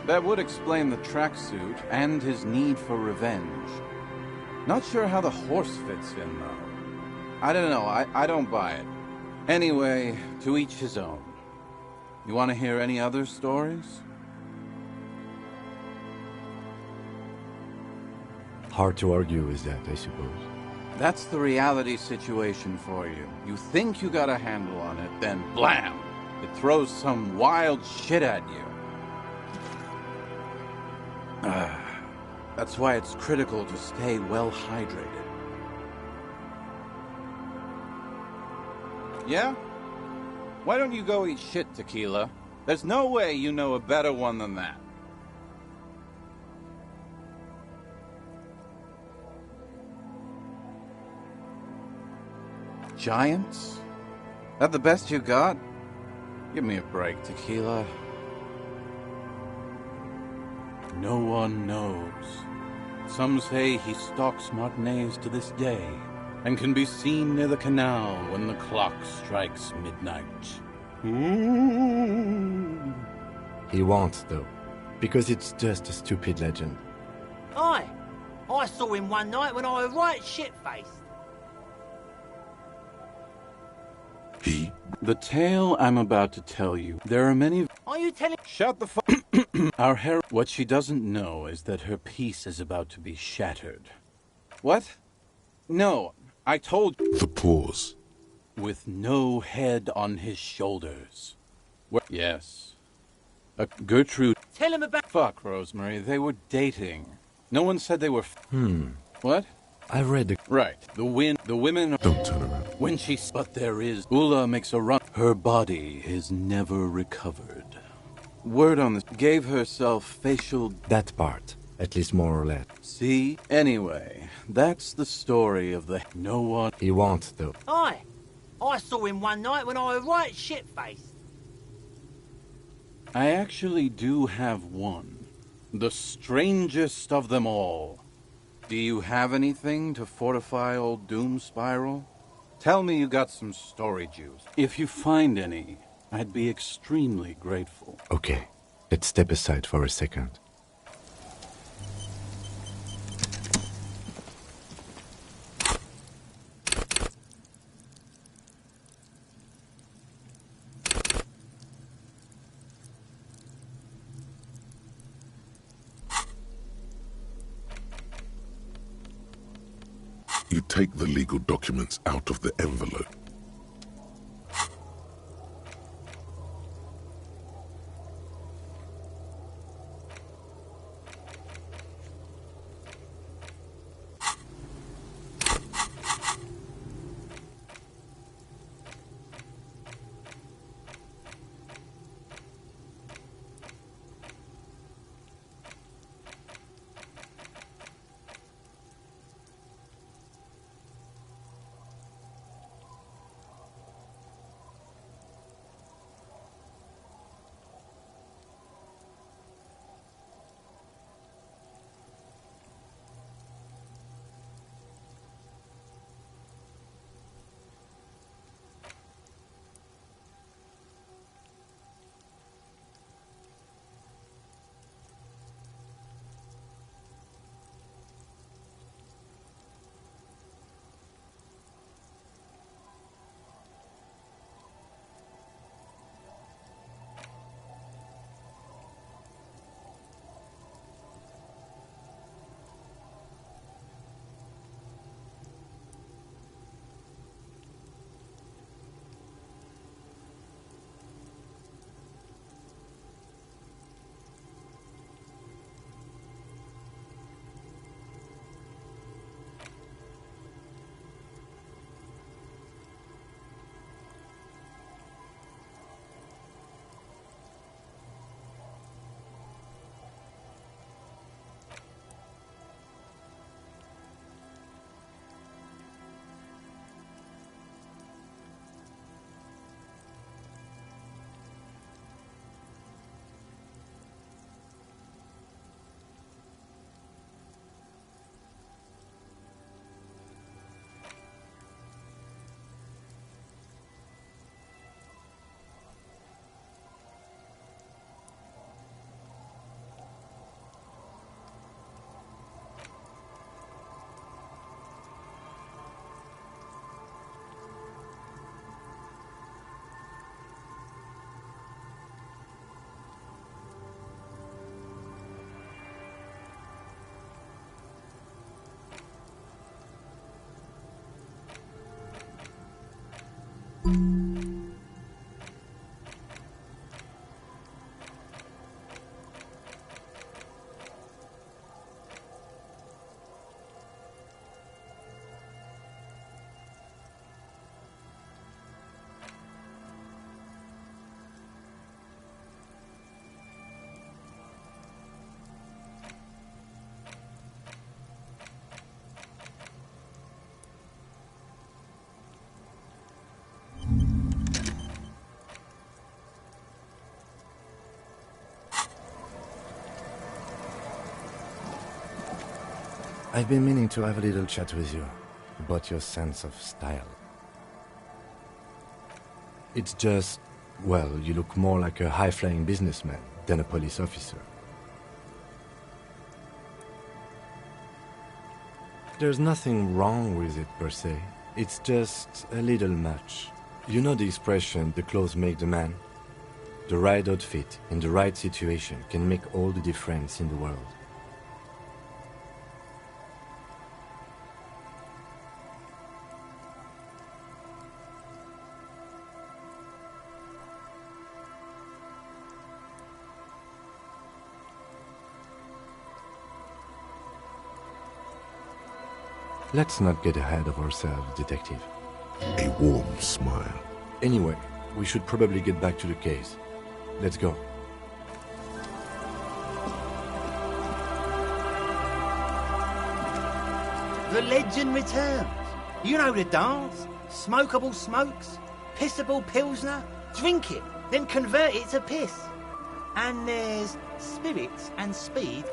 [SPEAKER 10] That would explain the tracksuit and his need for revenge. Not sure how the horse fits in, though. I don't know, I don't buy it. Anyway, to each his own. You want to hear any other stories?
[SPEAKER 4] Hard to argue with that, I suppose.
[SPEAKER 10] That's the reality situation for you. You think you got a handle on it, then blam! It throws some wild shit at you. That's why it's critical to stay well hydrated. Yeah? Why don't you go eat shit, Tequila? There's no way you know a better one than that. Giants? That the best you got? Give me a break, Tequila. No one knows. Some say he stalks Martinez to this day, and can be seen near the canal when the clock strikes midnight.
[SPEAKER 4] He won't, though, because it's just a stupid legend.
[SPEAKER 11] Aye. I saw him one night when I was right shit-faced.
[SPEAKER 3] He?
[SPEAKER 10] The tale I'm about to tell you, there are many...
[SPEAKER 11] Are you telling...
[SPEAKER 10] Shut the fuck... Our hero... What she doesn't know is that her peace is about to be shattered. What? No, I told you...
[SPEAKER 3] The pause.
[SPEAKER 10] With no head on his shoulders. Yes. Gertrude...
[SPEAKER 11] Tell him about...
[SPEAKER 10] Fuck, Rosemary, they were dating. No one said they were... What?
[SPEAKER 4] I read the...
[SPEAKER 10] Right. The women...
[SPEAKER 3] Don't turn around.
[SPEAKER 10] When she... But there is... Ula makes a run. Her body is never recovered. Word on this... Gave herself facial...
[SPEAKER 4] That part, at least more or less.
[SPEAKER 10] See? Anyway, that's the story of the... No one...
[SPEAKER 4] He won't, though.
[SPEAKER 11] Aye. I saw him one night when I was right shit-faced.
[SPEAKER 10] I actually do have one. The strangest of them all. Do you have anything to fortify old Doom Spiral? Tell me you got some story juice. If you find any, I'd be extremely grateful.
[SPEAKER 4] Okay, let's step aside for a second.
[SPEAKER 3] You take the legal documents out of the envelope.
[SPEAKER 4] I've been meaning to have a little chat with you about your sense of style. It's just, well, you look more like a high-flying businessman than a police officer. There's nothing wrong with it per se. It's just a little much. You know the expression, the clothes make the man? The right outfit in the right situation can make all the difference in the world. Let's not get ahead of ourselves, Detective.
[SPEAKER 3] A warm smile.
[SPEAKER 4] Anyway, we should probably get back to the case. Let's go.
[SPEAKER 11] The legend returns. You know the dance. Smokable smokes, pissable pilsner. Drink it, then convert it to piss. And there's spirits and speed.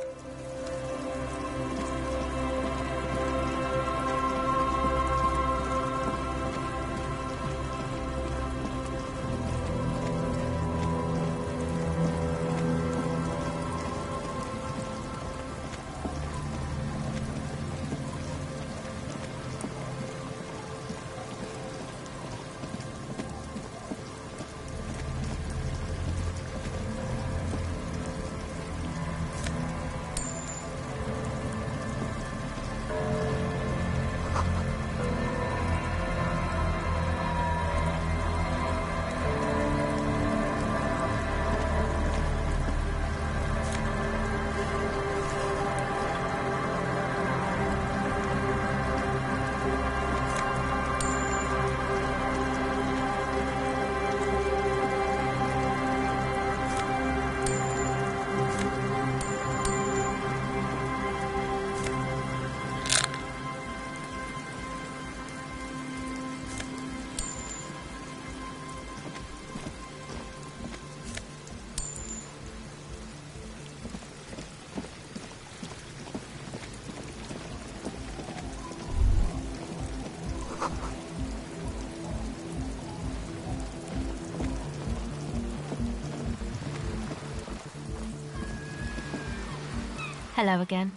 [SPEAKER 12] Hello again.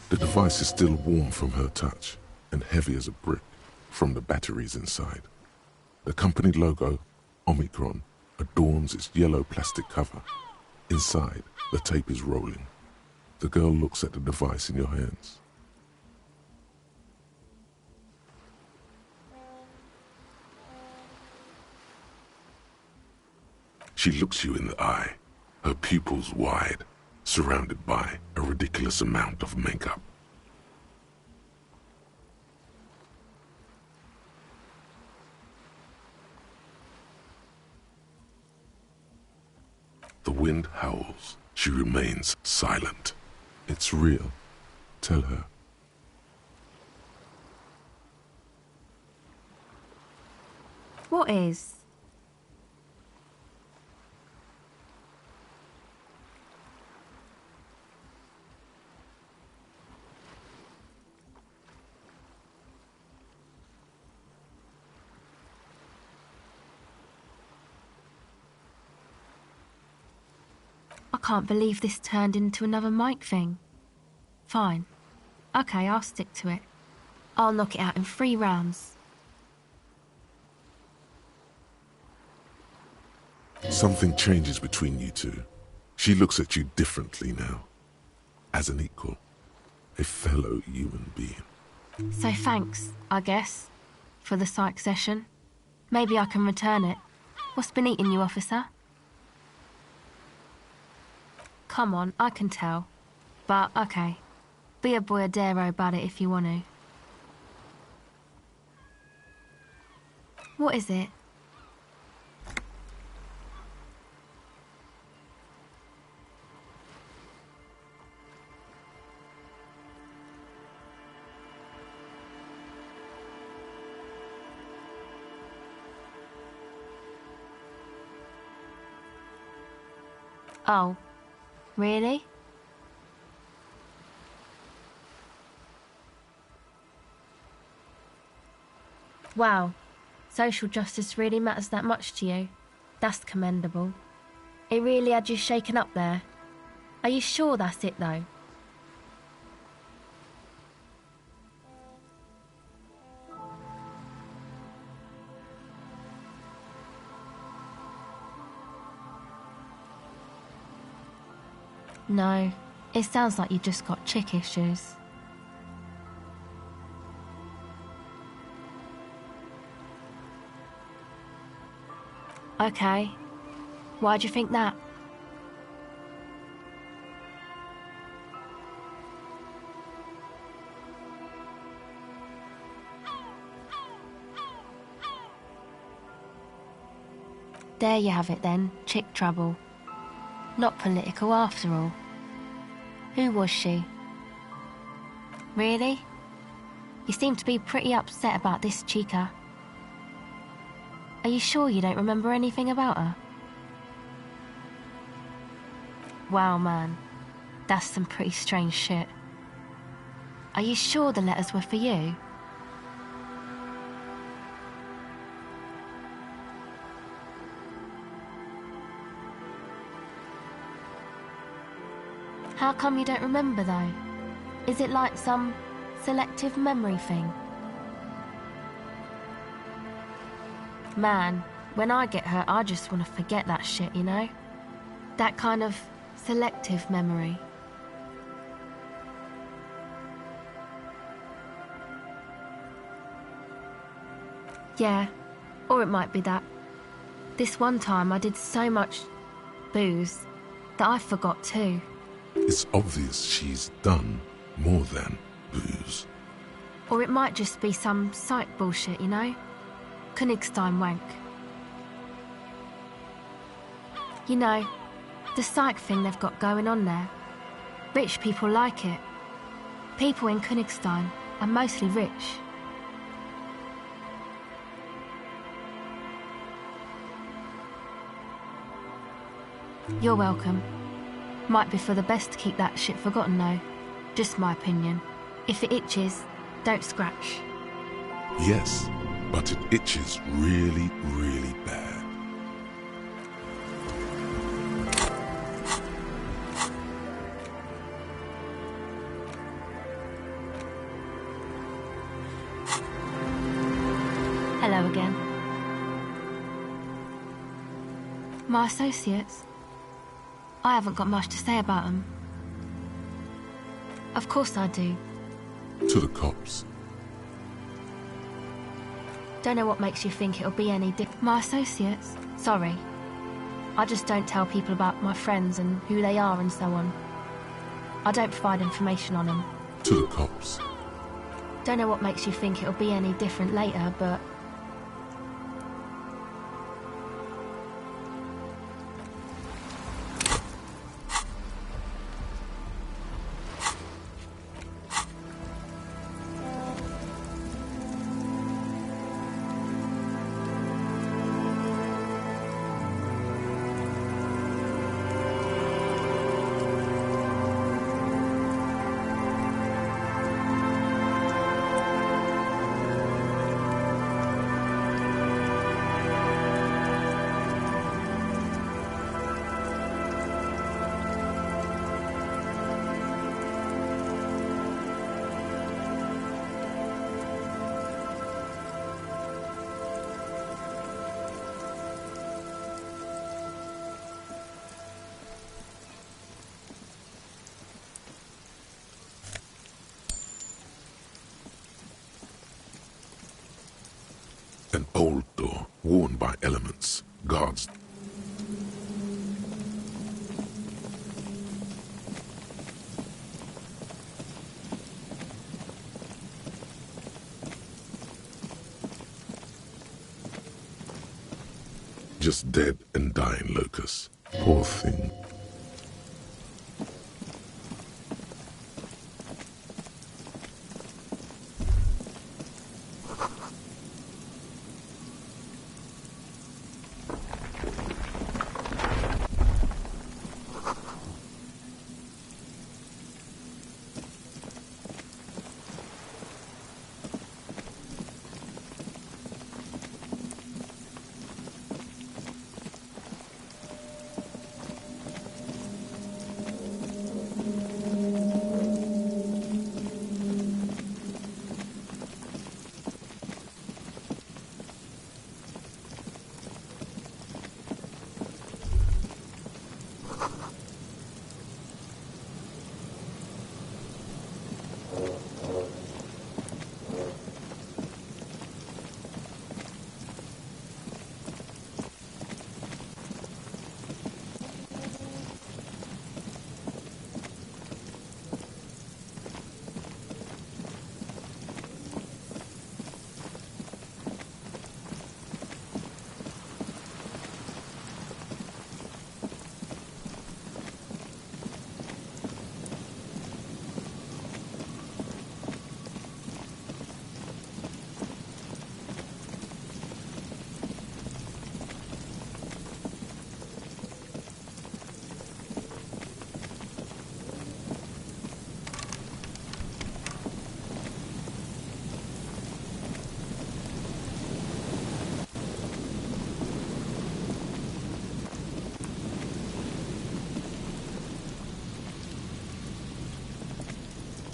[SPEAKER 3] The device is still warm from her touch and heavy as a brick from the batteries inside. The company logo, Omicron, adorns its yellow plastic cover. Inside, the tape is rolling. The girl looks at the device in your hands. She looks you in the eye, her pupils wide, surrounded by a ridiculous amount of makeup. The wind howls. She remains silent. It's real. Tell her.
[SPEAKER 12] What is? I can't believe this turned into another Mike thing. Fine. Okay, I'll stick to it. I'll knock it out in 3 rounds.
[SPEAKER 3] Something changes between you two. She looks at you differently now. As an equal. A fellow human being.
[SPEAKER 12] So thanks, I guess, for the psych session. Maybe I can return it. What's been eating you, officer? Come on, I can tell. But, okay. Be a boyadero about it if you want to. What is it? Oh, really? Wow, social justice really matters that much to you. That's commendable. It really had you shaken up there. Are you sure that's it, though? No, it sounds like you just got chick issues. Okay. Why do you think that? There you have it then, chick trouble. Not political after all. Who was she? Really? You seem to be pretty upset about this chica. Are you sure you don't remember anything about her? Wow, man. That's some pretty strange shit. Are you sure the letters were for you? How come you don't remember, though? Is it like some selective memory thing? Man, when I get hurt, I just want to forget that shit, you know? That kind of selective memory. Yeah, or it might be that. This one time I did so much booze that I forgot too.
[SPEAKER 3] It's obvious she's done more than booze.
[SPEAKER 12] Or it might just be some psych bullshit, you know? Königstein wank. You know, the psych thing they've got going on there. Rich people like it. People in Königstein are mostly rich. You're welcome. Might be for the best to keep that shit forgotten though. Just my opinion. If it itches, don't scratch.
[SPEAKER 3] Yes, but it itches really, really bad.
[SPEAKER 12] Hello again. My associates? I haven't got much to say about them. Of course I do.
[SPEAKER 3] To the cops.
[SPEAKER 12] Don't know what makes you think it'll be any different. My associates? Sorry. I just don't tell people about my friends and who they are and so on. I don't provide information on them.
[SPEAKER 3] To the cops.
[SPEAKER 12] Don't know what makes you think it'll be any different later, but...
[SPEAKER 3] old door, worn by elements, guards. Just dead and dying locusts. Poor thing.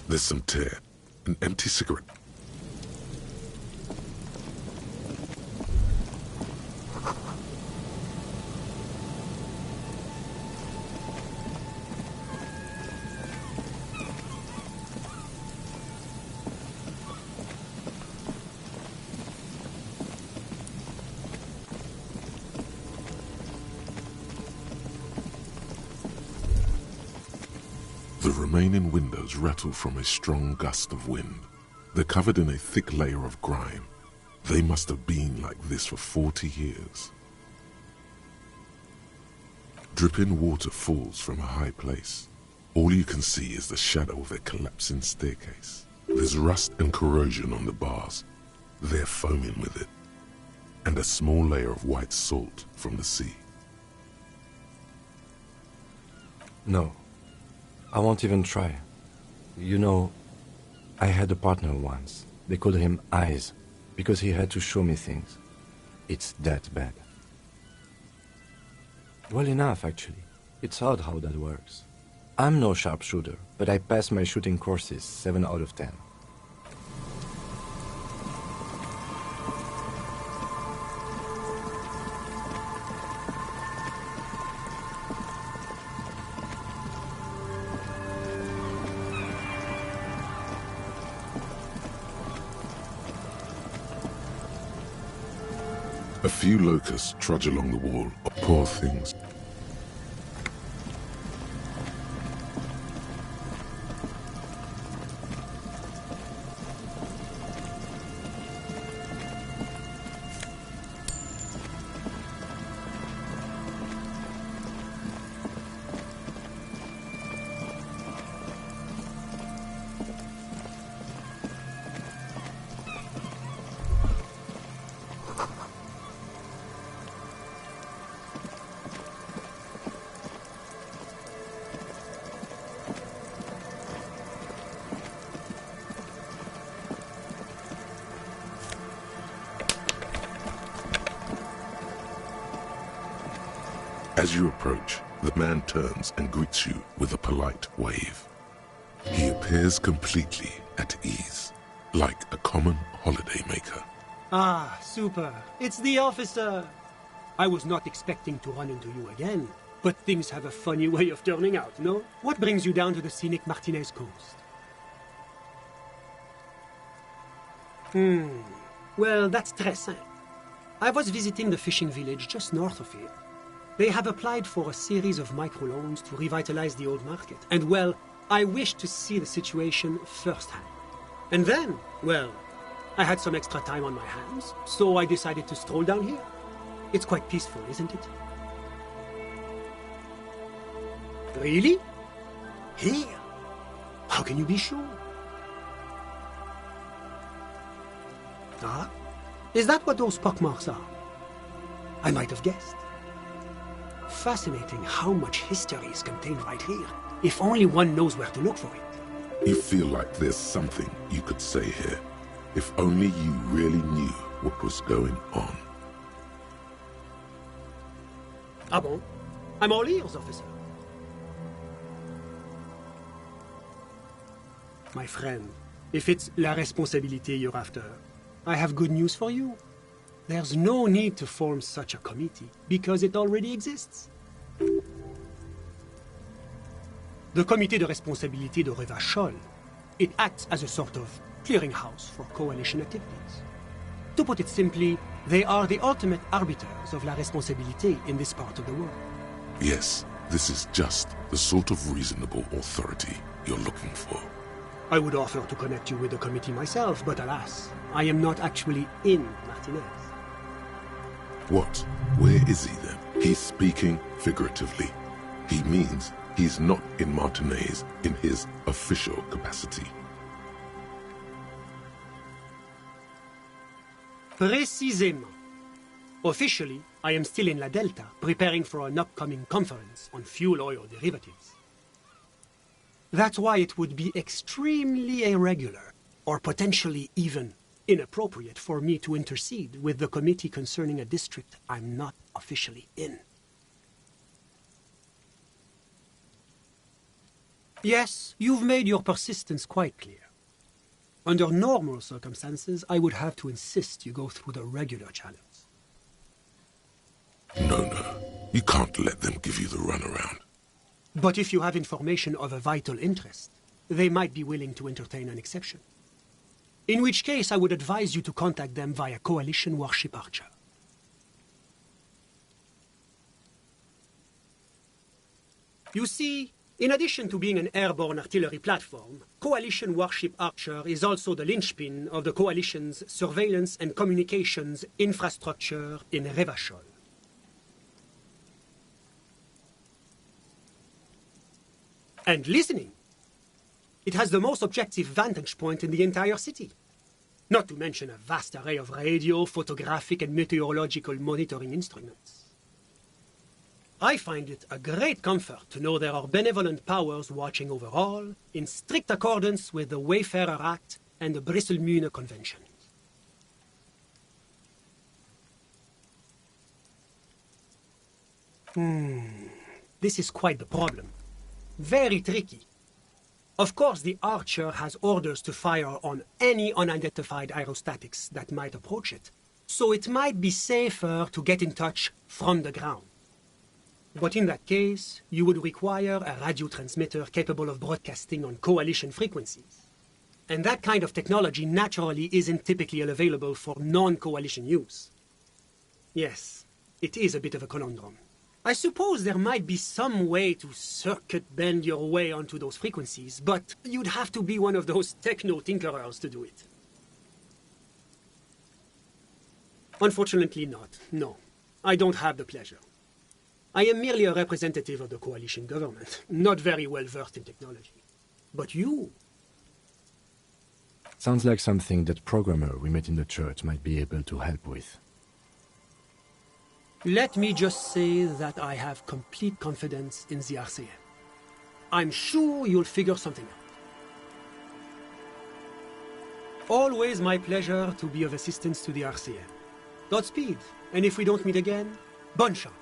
[SPEAKER 3] There's some tear, an empty cigarette. The remaining windows rattle from a strong gust of wind. They're covered in a thick layer of grime. They must have been like this for 40 years. Dripping water falls from a high place. All you can see is the shadow of a collapsing staircase. There's rust and corrosion on the bars. They're foaming with it. And a small layer of white salt from the sea.
[SPEAKER 4] No. I won't even try. You know, I had a partner once. They called him Eyes, because he had to show me things. It's that bad. Well enough, actually. It's odd how that works. I'm no sharpshooter, but I passed my shooting courses 7 out of 10.
[SPEAKER 3] A few locusts trudge along the wall. Poor things. As you approach, the man turns and greets you with a polite wave. He appears completely at ease, like a common holidaymaker.
[SPEAKER 13] Ah, super. It's the officer. I was not expecting to run into you again, but things have a funny way of turning out, no? What brings you down to the scenic Martinez coast? Well, that's très simple. I was visiting the fishing village just north of here. They have applied for a series of microloans to revitalize the old market. And, well, I wished to see the situation firsthand. And then, well, I had some extra time on my hands, so I decided to stroll down here. It's quite peaceful, isn't it? Really? Here? How can you be sure? Ah? Is that what those pockmarks are? I might have guessed. Fascinating how much history is contained right here, if only one knows where to look for it.
[SPEAKER 3] You feel like there's something you could say here, if only you really knew what was going on.
[SPEAKER 13] Ah bon? I'm all ears, officer. My friend, if it's la responsabilité you're after, I have good news for you. There's no need to form such a committee, because it already exists. The Comité de Responsabilité de Revachol. It acts as a sort of clearinghouse for coalition activities. To put it simply, they are the ultimate arbiters of la responsabilité in this part of the world.
[SPEAKER 3] Yes, this is just the sort of reasonable authority you're looking for.
[SPEAKER 13] I would offer to connect you with the committee myself, but alas, I am not actually in Martinez.
[SPEAKER 3] What? Where is he then? He's speaking figuratively. He means he's not in Martinez in his official capacity.
[SPEAKER 13] Précisément. Officially, I am still in La Delta, preparing for an upcoming conference on fuel oil derivatives. That's why it would be extremely irregular, or potentially even inappropriate for me to intercede with the committee concerning a district I'm not officially in. Yes, you've made your persistence quite clear. Under normal circumstances, I would have to insist you go through the regular channels.
[SPEAKER 3] No. You can't let them give you the runaround.
[SPEAKER 13] But if you have information of a vital interest, they might be willing to entertain an exception. In which case, I would advise you to contact them via Coalition Warship Archer. You see, in addition to being an airborne artillery platform, Coalition Warship Archer is also the linchpin of the Coalition's surveillance and communications infrastructure in Revachol. And listening. It has the most objective vantage point in the entire city. Not to mention a vast array of radio, photographic, and meteorological monitoring instruments. I find it a great comfort to know there are benevolent powers watching over all, in strict accordance with the Wayfarer Act and the Brisselmühne Convention. This is quite the problem. Very tricky. Of course, the Archer has orders to fire on any unidentified aerostatics that might approach it, so it might be safer to get in touch from the ground. But in that case, you would require a radio transmitter capable of broadcasting on coalition frequencies. And that kind of technology naturally isn't typically available for non-coalition use. Yes, it is a bit of a conundrum. I suppose there might be some way to circuit bend your way onto those frequencies, but you'd have to be one of those techno-tinkerers to do it. Unfortunately not, no. I don't have the pleasure. I am merely a representative of the coalition government, not very well versed in technology. But you...
[SPEAKER 4] Sounds like something that programmer we met in the church might be able to help with.
[SPEAKER 13] Let me just say that I have complete confidence in the RCM. I'm sure you'll figure something out. Always my pleasure to be of assistance to the RCM. Godspeed, and if we don't meet again, bonne chance.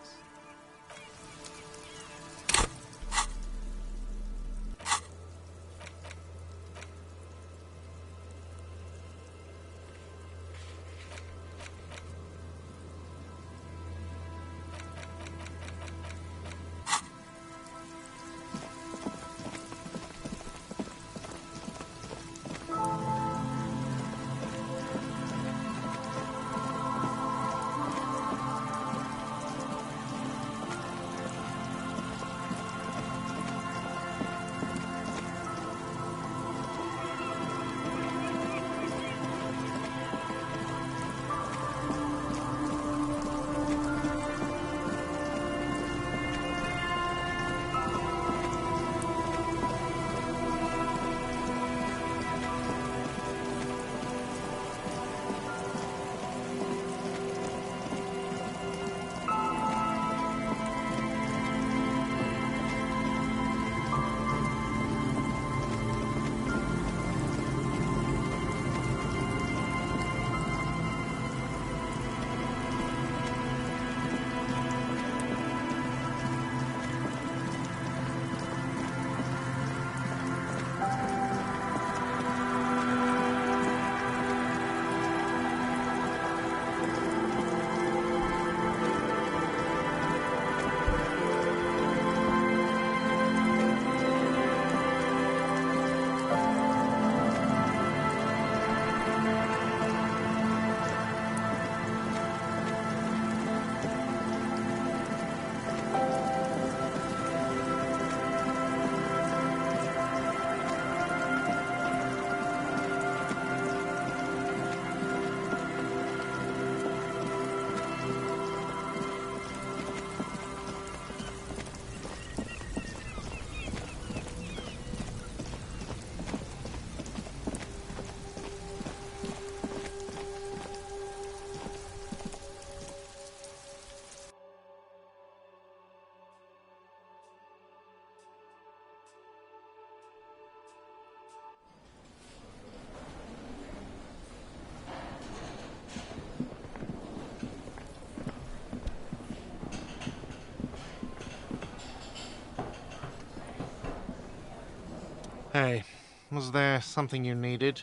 [SPEAKER 14] Hey, was there something you needed?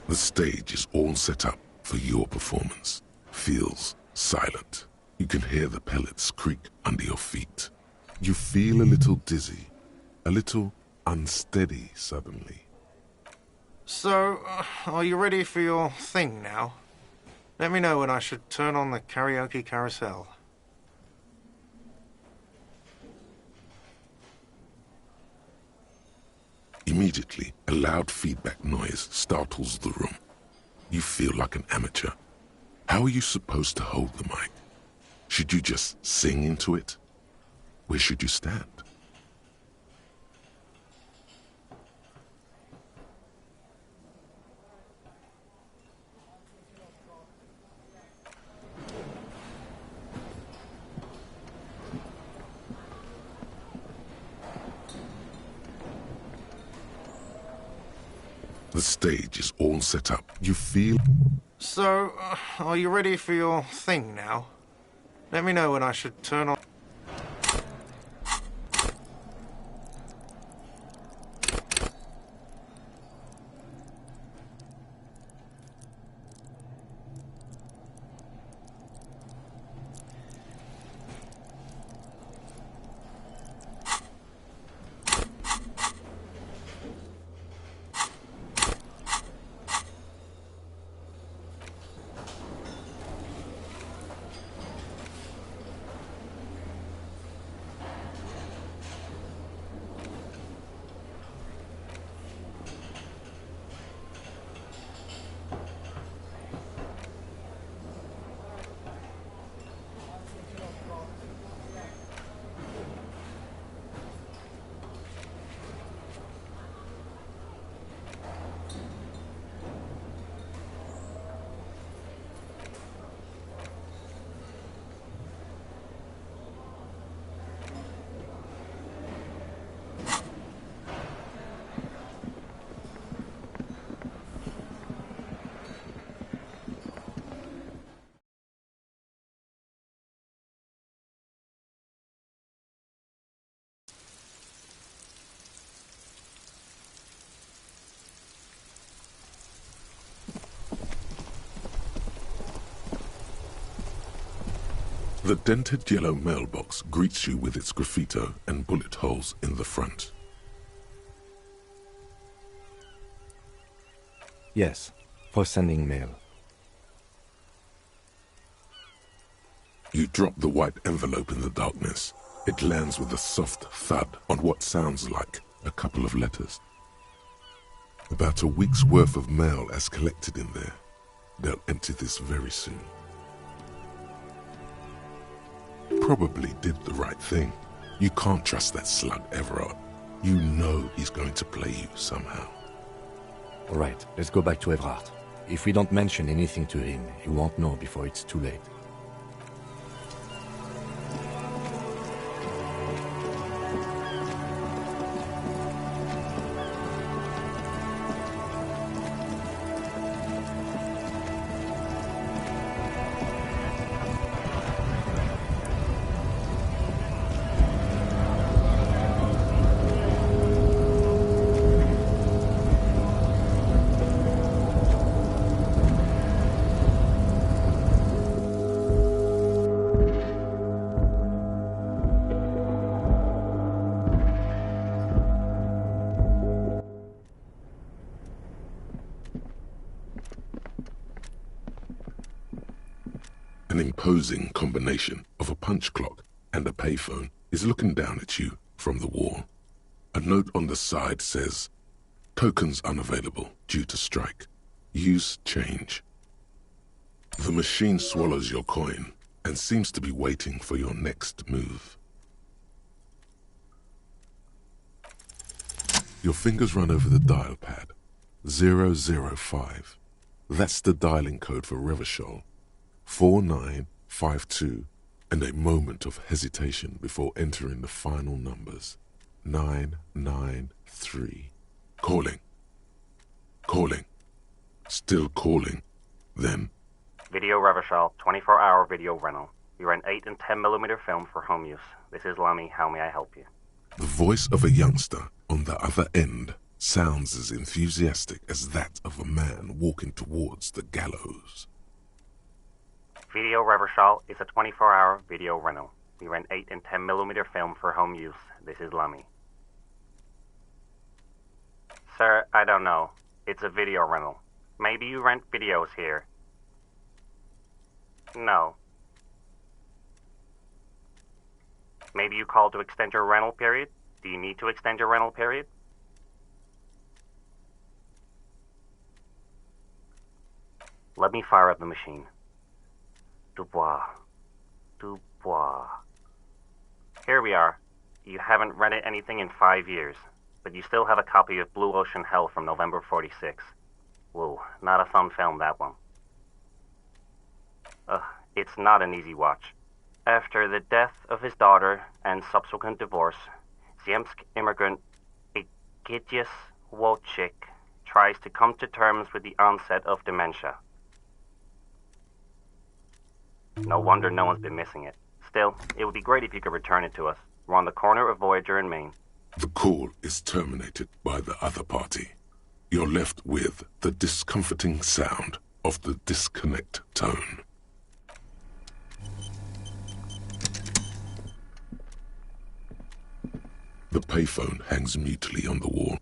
[SPEAKER 3] The stage is all set up for your performance. Feels silent. You can hear the pellets creak under your feet. You feel a little dizzy, a little unsteady suddenly.
[SPEAKER 14] So, are you ready for your thing now? Let me know when I should turn on the karaoke carousel.
[SPEAKER 3] Immediately, a loud feedback noise startles the room. You feel like an amateur. How are you supposed to hold the mic? Should you just sing into it? Where should you stand? The stage is all set up. You feel...
[SPEAKER 14] So, are you ready for your thing now? Let me know when I should turn on...
[SPEAKER 3] The dented yellow mailbox greets you with its graffito and bullet holes in the front.
[SPEAKER 4] Yes, for sending mail.
[SPEAKER 3] You drop the white envelope in the darkness. It lands with a soft thud on what sounds like a couple of letters. About a week's worth of mail as collected in there. They'll empty this very soon. Probably did the right thing. You can't trust that slug, Everard. You know he's going to play you somehow.
[SPEAKER 4] All right, let's go back to Everard. If we don't mention anything to him, he won't know before it's too late.
[SPEAKER 3] An imposing combination of a punch clock and a payphone is looking down at you from the wall. A note on the side says, "Tokens unavailable due to strike. Use change." The machine swallows your coin and seems to be waiting for your next move. Your fingers run over the dial pad. 005. That's the dialing code for Revachol. 4952, and a moment of hesitation before entering the final numbers. 993. Calling. Calling. Still calling. Then...
[SPEAKER 15] Video Revachol, 24-hour video rental. You rent 8 and 10mm film for home use. This is Lammy. How may I help you?
[SPEAKER 3] The voice of a youngster on the other end sounds as enthusiastic as that of a man walking towards the gallows.
[SPEAKER 15] Video Revachol is a 24-hour video rental. We rent 8 and 10mm film for home use. This is Lammy. Sir, I don't know. It's a video rental. Maybe you rent videos here. No. Maybe you called to extend your rental period? Do you need to extend your rental period? Let me fire up the machine. Dubois. Dubois. Here we are. You haven't rented anything in 5 years, but you still have a copy of Blue Ocean Hell from November 46. Whoa, not a fun film, that one. It's not an easy watch. After the death of his daughter and subsequent divorce, Ziemsk immigrant Egidius Wojcik tries to come to terms with the onset of dementia. No wonder no one's been missing it. Still, it would be great if you could return it to us. We're on the corner of Voyager and Main.
[SPEAKER 3] The call is terminated by the other party. You're left with the discomforting sound of the disconnect tone. The payphone hangs mutely on the wall.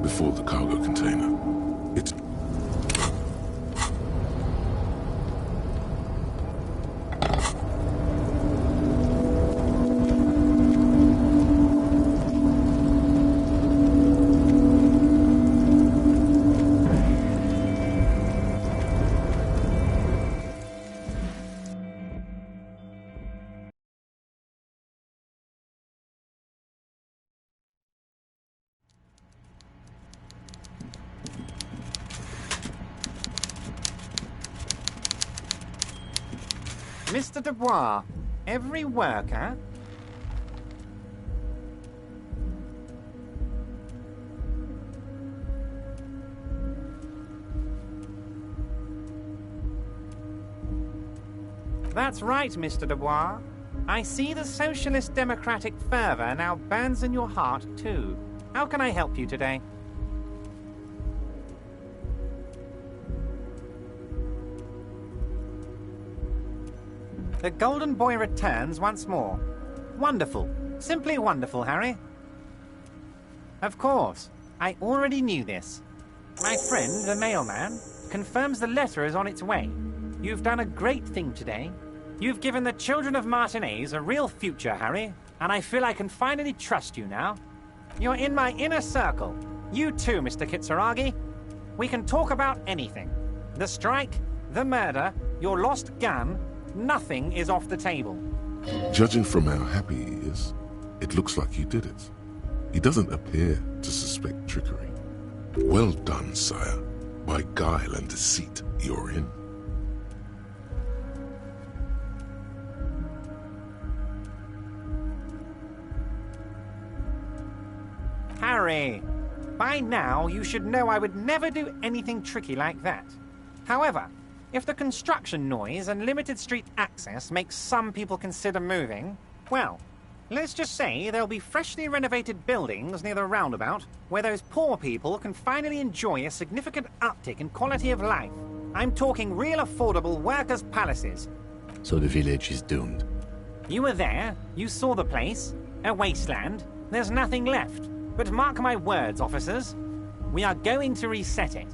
[SPEAKER 3] Before the cargo container. It's...
[SPEAKER 16] Mr. Dubois, every worker... That's right, Mr. Dubois. I see the socialist democratic fervour now burns in your heart, too. How can I help you today? The Golden Boy returns once more. Wonderful. Simply wonderful, Harry. Of course. I already knew this. My friend, the mailman, confirms the letter is on its way. You've done a great thing today. You've given the children of Martinez a real future, Harry, and I feel I can finally trust you now. You're in my inner circle. You too, Mr. Kitsuragi. We can talk about anything. The strike, the murder, your lost gun. Nothing is off the table.
[SPEAKER 3] Judging from how happy he is, it looks like you did it. He doesn't appear to suspect trickery. Well done, sire. By guile and deceit, you're in.
[SPEAKER 16] Harry, by now you should know I would never do anything tricky like that. However, if the construction noise and limited street access makes some people consider moving, well, Let's just say there'll be freshly renovated buildings near the roundabout where those poor people can finally enjoy a significant uptick in quality of life. I'm talking real affordable workers' palaces.
[SPEAKER 4] So the village is doomed.
[SPEAKER 16] You were there, you saw the place, a wasteland. There's nothing left. But mark my words, officers. We are going to reset it.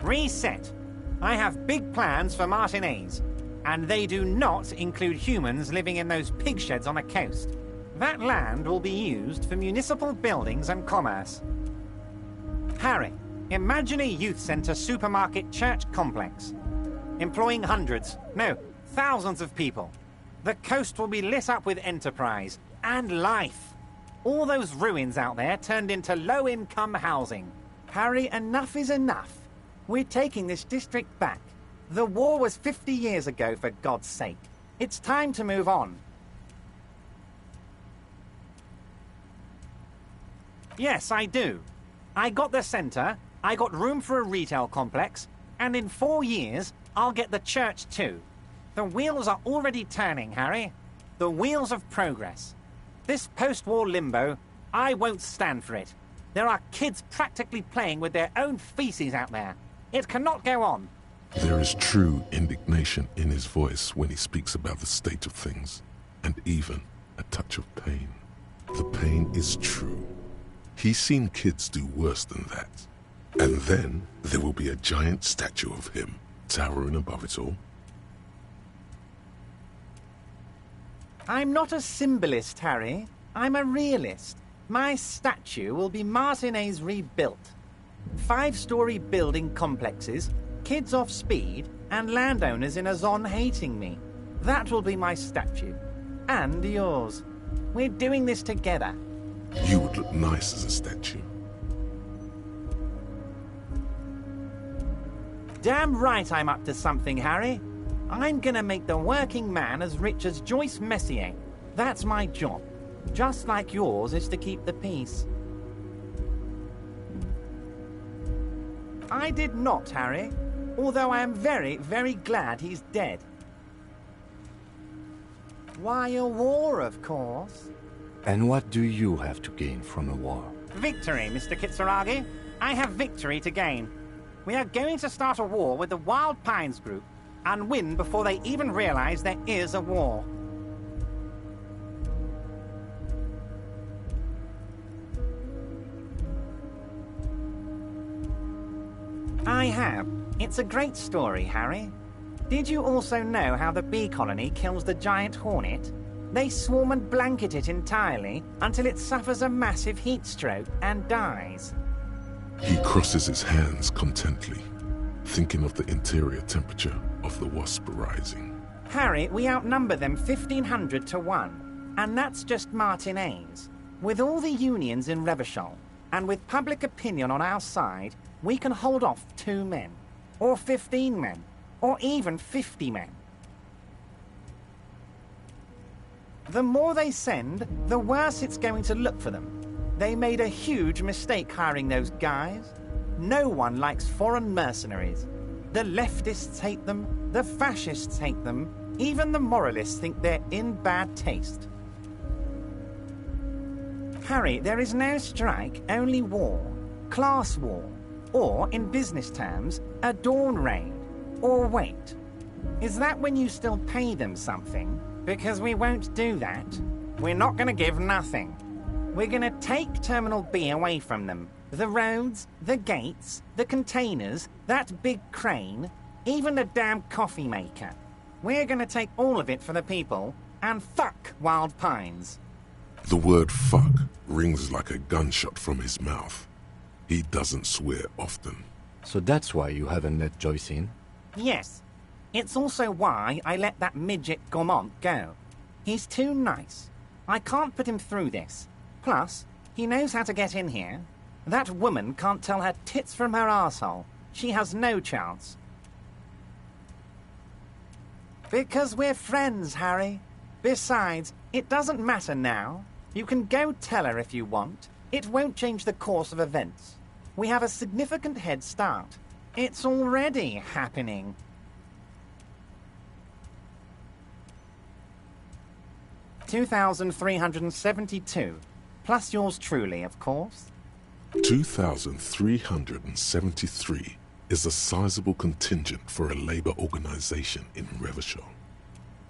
[SPEAKER 16] Reset. I have big plans for Martinez, and they do not include humans living in those pig sheds on the coast. That land will be used for municipal buildings and commerce. Harry, imagine a youth centre supermarket church complex, employing hundreds, no, thousands of people. The coast will be lit up with enterprise and life. All those ruins out there turned into low-income housing. Harry, enough is enough. We're taking this district back. The war was 50 years ago, for God's sake. It's time to move on. Yes, I do. I got the centre, I got room for a retail complex, and in 4 years, I'll get the church too. The wheels are already turning, Harry. The wheels of progress. This post-war limbo, I won't stand for it. There are kids practically playing with their own feces out there. It cannot go on.
[SPEAKER 3] There is true indignation in his voice when he speaks about the state of things, and even a touch of pain. The pain is true. He's seen kids do worse than that. And then there will be a giant statue of him towering above it all.
[SPEAKER 16] I'm not a symbolist, Harry. I'm a realist. My statue will be Martinez rebuilt. 5-story building complexes, kids off speed, and landowners in a zone hating me. That will be my statue. And yours. We're doing this together.
[SPEAKER 3] You would look nice as a statue.
[SPEAKER 16] Damn right I'm up to something, Harry. I'm gonna make the working man as rich as Joyce Messier. That's my job. Just like yours is to keep the peace. I did not, Harry. Although I am very, very glad he's dead. Why, a war, of course.
[SPEAKER 4] And what do you have to gain from a war?
[SPEAKER 16] Victory, Mr. Kitsuragi. I have victory to gain. We are going to start a war with the Wild Pines group and win before they even realize there is a war. I have. It's a great story, Harry. Did you also know how the bee colony kills the giant hornet? They swarm and blanket it entirely until it suffers a massive heat stroke and dies.
[SPEAKER 3] He crosses his hands contently, thinking of the interior temperature of the wasp rising.
[SPEAKER 16] Harry, we outnumber them 1,500 to 1, and that's just Martinez. With all the unions in Revachol, and with public opinion on our side, we can hold off 2 men, or 15 men, or even 50 men. The more they send, the worse it's going to look for them. They made a huge mistake hiring those guys. No one likes foreign mercenaries. The leftists hate them, the fascists hate them, even the moralists think they're in bad taste. Harry, there is no strike, only war. Class war. Or, in business terms, a dawn raid. Or wait. Is that when you still pay them something? Because we won't do that. We're not going to give nothing. We're going to take Terminal B away from them. The roads, the gates, the containers, that big crane, even the damn coffee maker. We're going to take all of it for the people, and fuck Wild Pines.
[SPEAKER 3] The word fuck rings like a gunshot from his mouth. He doesn't swear often.
[SPEAKER 4] So that's why you haven't let Joyce in?
[SPEAKER 16] Yes. It's also why I let that midget Gaumont go. He's too nice. I can't put him through this. Plus, he knows how to get in here. That woman can't tell her tits from her arsehole. She has no chance. Because we're friends, Harry. Besides, it doesn't matter now. You can go tell her if you want. It won't change the course of events. We have a significant head start. It's already happening. 2,372. Plus yours truly, of course.
[SPEAKER 3] 2,373 is a sizable contingent for a labor organization in Revachol.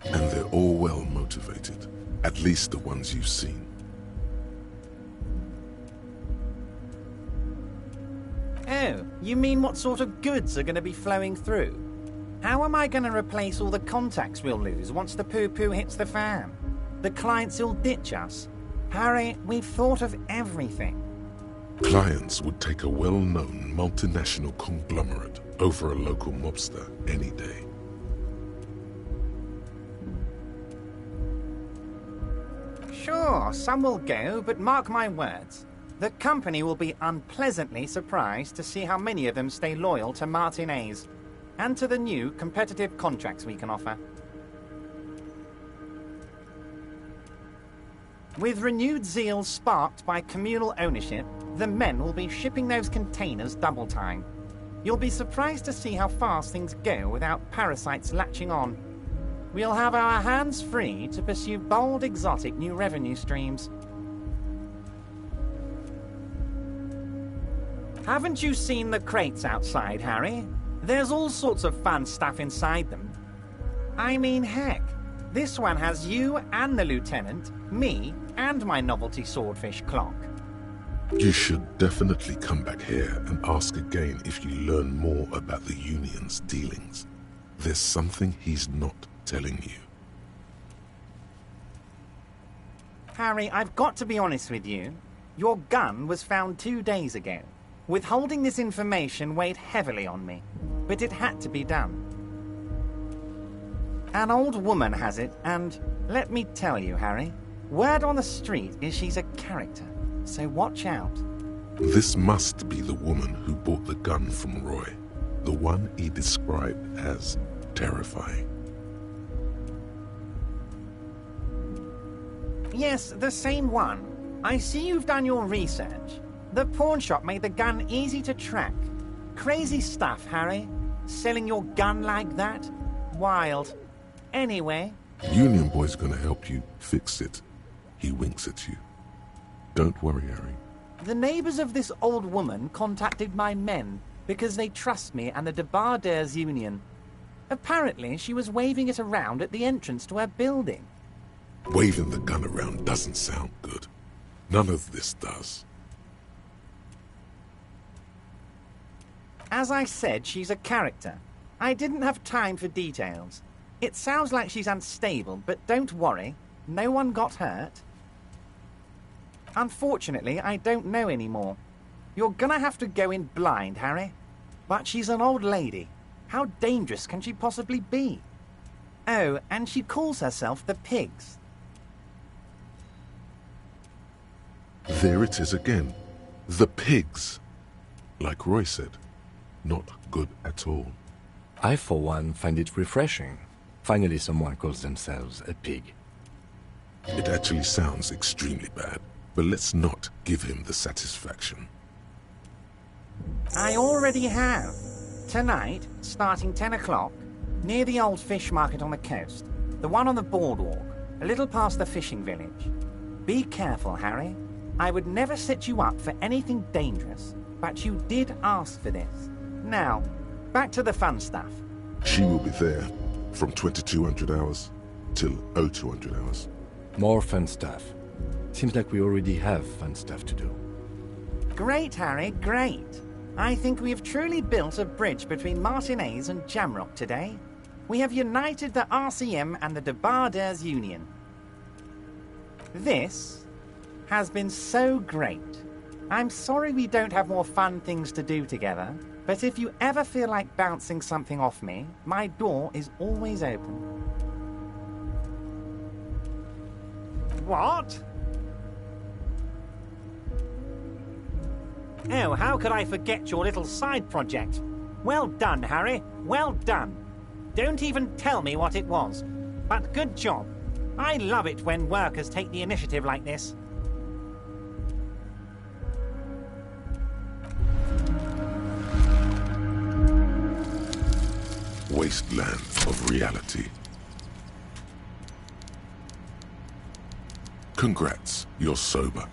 [SPEAKER 3] And they're all well motivated, at least the ones you've seen.
[SPEAKER 16] Oh, you mean what sort of goods are going to be flowing through? How am I going to replace all the contacts we'll lose once the poo-poo hits the fan? The clients will ditch us. Harry, we've thought of everything.
[SPEAKER 3] Clients would take a well-known multinational conglomerate over a local mobster any day.
[SPEAKER 16] Sure, some will go, but mark my words. The company will be unpleasantly surprised to see how many of them stay loyal to Martinez and to the new competitive contracts we can offer. With renewed zeal sparked by communal ownership, the men will be shipping those containers double time. You'll be surprised to see how fast things go without parasites latching on. We'll have our hands free to pursue bold, exotic new revenue streams. Haven't you seen the crates outside, Harry? There's all sorts of fun stuff inside them. I mean, heck, this one has you and the lieutenant, me, and my novelty swordfish clock.
[SPEAKER 3] You should definitely come back here and ask again if you learn more about the Union's dealings. There's something he's not telling you.
[SPEAKER 16] Harry, I've got to be honest with you. Your gun was found 2 days ago. Withholding this information weighed heavily on me, but it had to be done. An old woman has it, and let me tell you, Harry, word on the street is she's a character, so watch out.
[SPEAKER 3] This must be the woman who bought the gun from Roy, the one he described as terrifying.
[SPEAKER 16] Yes, the same one. I see you've done your research. The pawn shop made the gun easy to track. Crazy stuff, Harry. Selling your gun like that? Wild. Anyway...
[SPEAKER 3] Union Boy's gonna help you fix it. He winks at you. Don't worry, Harry.
[SPEAKER 16] The neighbors of this old woman contacted my men because they trust me and the Debardeurs Union. Apparently, she was waving it around at the entrance to her building.
[SPEAKER 3] Waving the gun around doesn't sound good. None of this does.
[SPEAKER 16] As I said, she's a character. I didn't have time for details. It sounds like she's unstable, but don't worry. No one got hurt. Unfortunately, I don't know anymore. You're gonna have to go in blind, Harry. But she's an old lady. How dangerous can she possibly be? Oh, and she calls herself the Pigs.
[SPEAKER 3] There it is again. The Pigs. Like Roy said, not good at all.
[SPEAKER 4] I, for one, find it refreshing. Finally, someone calls themselves a pig.
[SPEAKER 3] It actually sounds extremely bad, but let's not give him the satisfaction.
[SPEAKER 16] I already have. Tonight, starting 10 o'clock, near the old fish market on the coast, the one on the boardwalk, a little past the fishing village. Be careful, Harry. I would never set you up for anything dangerous, but you did ask for this. Now, back to the fun stuff.
[SPEAKER 3] She will be there from 2200 hours till 0200 hours.
[SPEAKER 4] More fun stuff. Seems like we already have fun stuff to do.
[SPEAKER 16] Great, Harry, great. I think we have truly built a bridge between Martinez and Jamrock today. We have united the RCM and the Debardeurs Union. This has been so great. I'm sorry we don't have more fun things to do together, but if you ever feel like bouncing something off me, my door is always open. What? Oh, how could I forget your little side project? Well done, Harry. Well done. Don't even tell me what it was. But good job. I love it when workers take the initiative like this.
[SPEAKER 3] Wasteland of reality. Congrats, you're sober.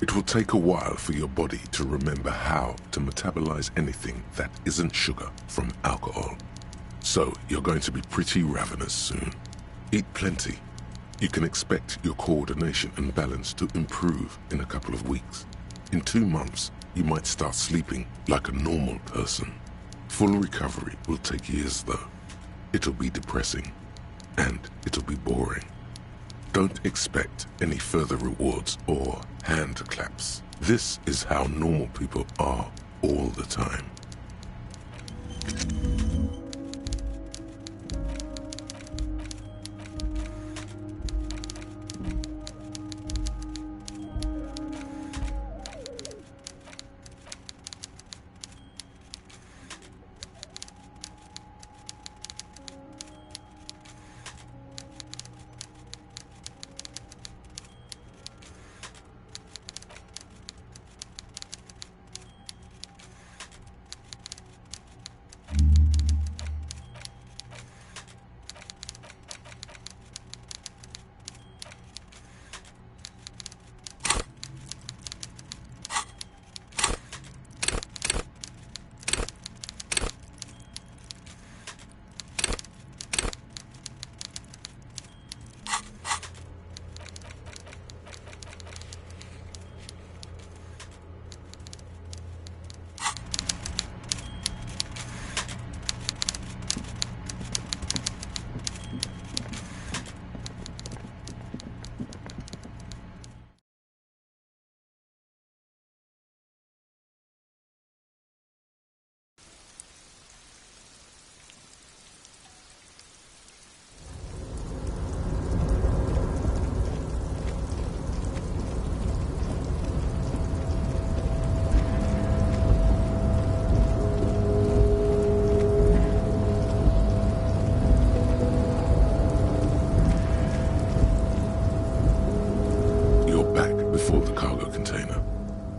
[SPEAKER 3] It will take a while for your body to remember how to metabolize anything that isn't sugar from alcohol. So you're going to be pretty ravenous soon. Eat plenty. You can expect your coordination and balance to improve in a couple of weeks. In 2 months, you might start sleeping like a normal person. Full recovery will take years though. It'll be depressing, and it'll be boring. Don't expect any further rewards or hand claps. This is how normal people are all the time.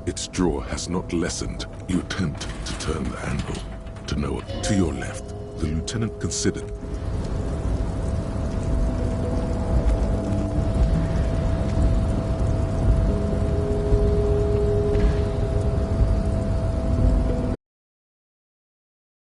[SPEAKER 3] Its draw has not lessened. You attempt to turn the handle. To your left, the lieutenant considered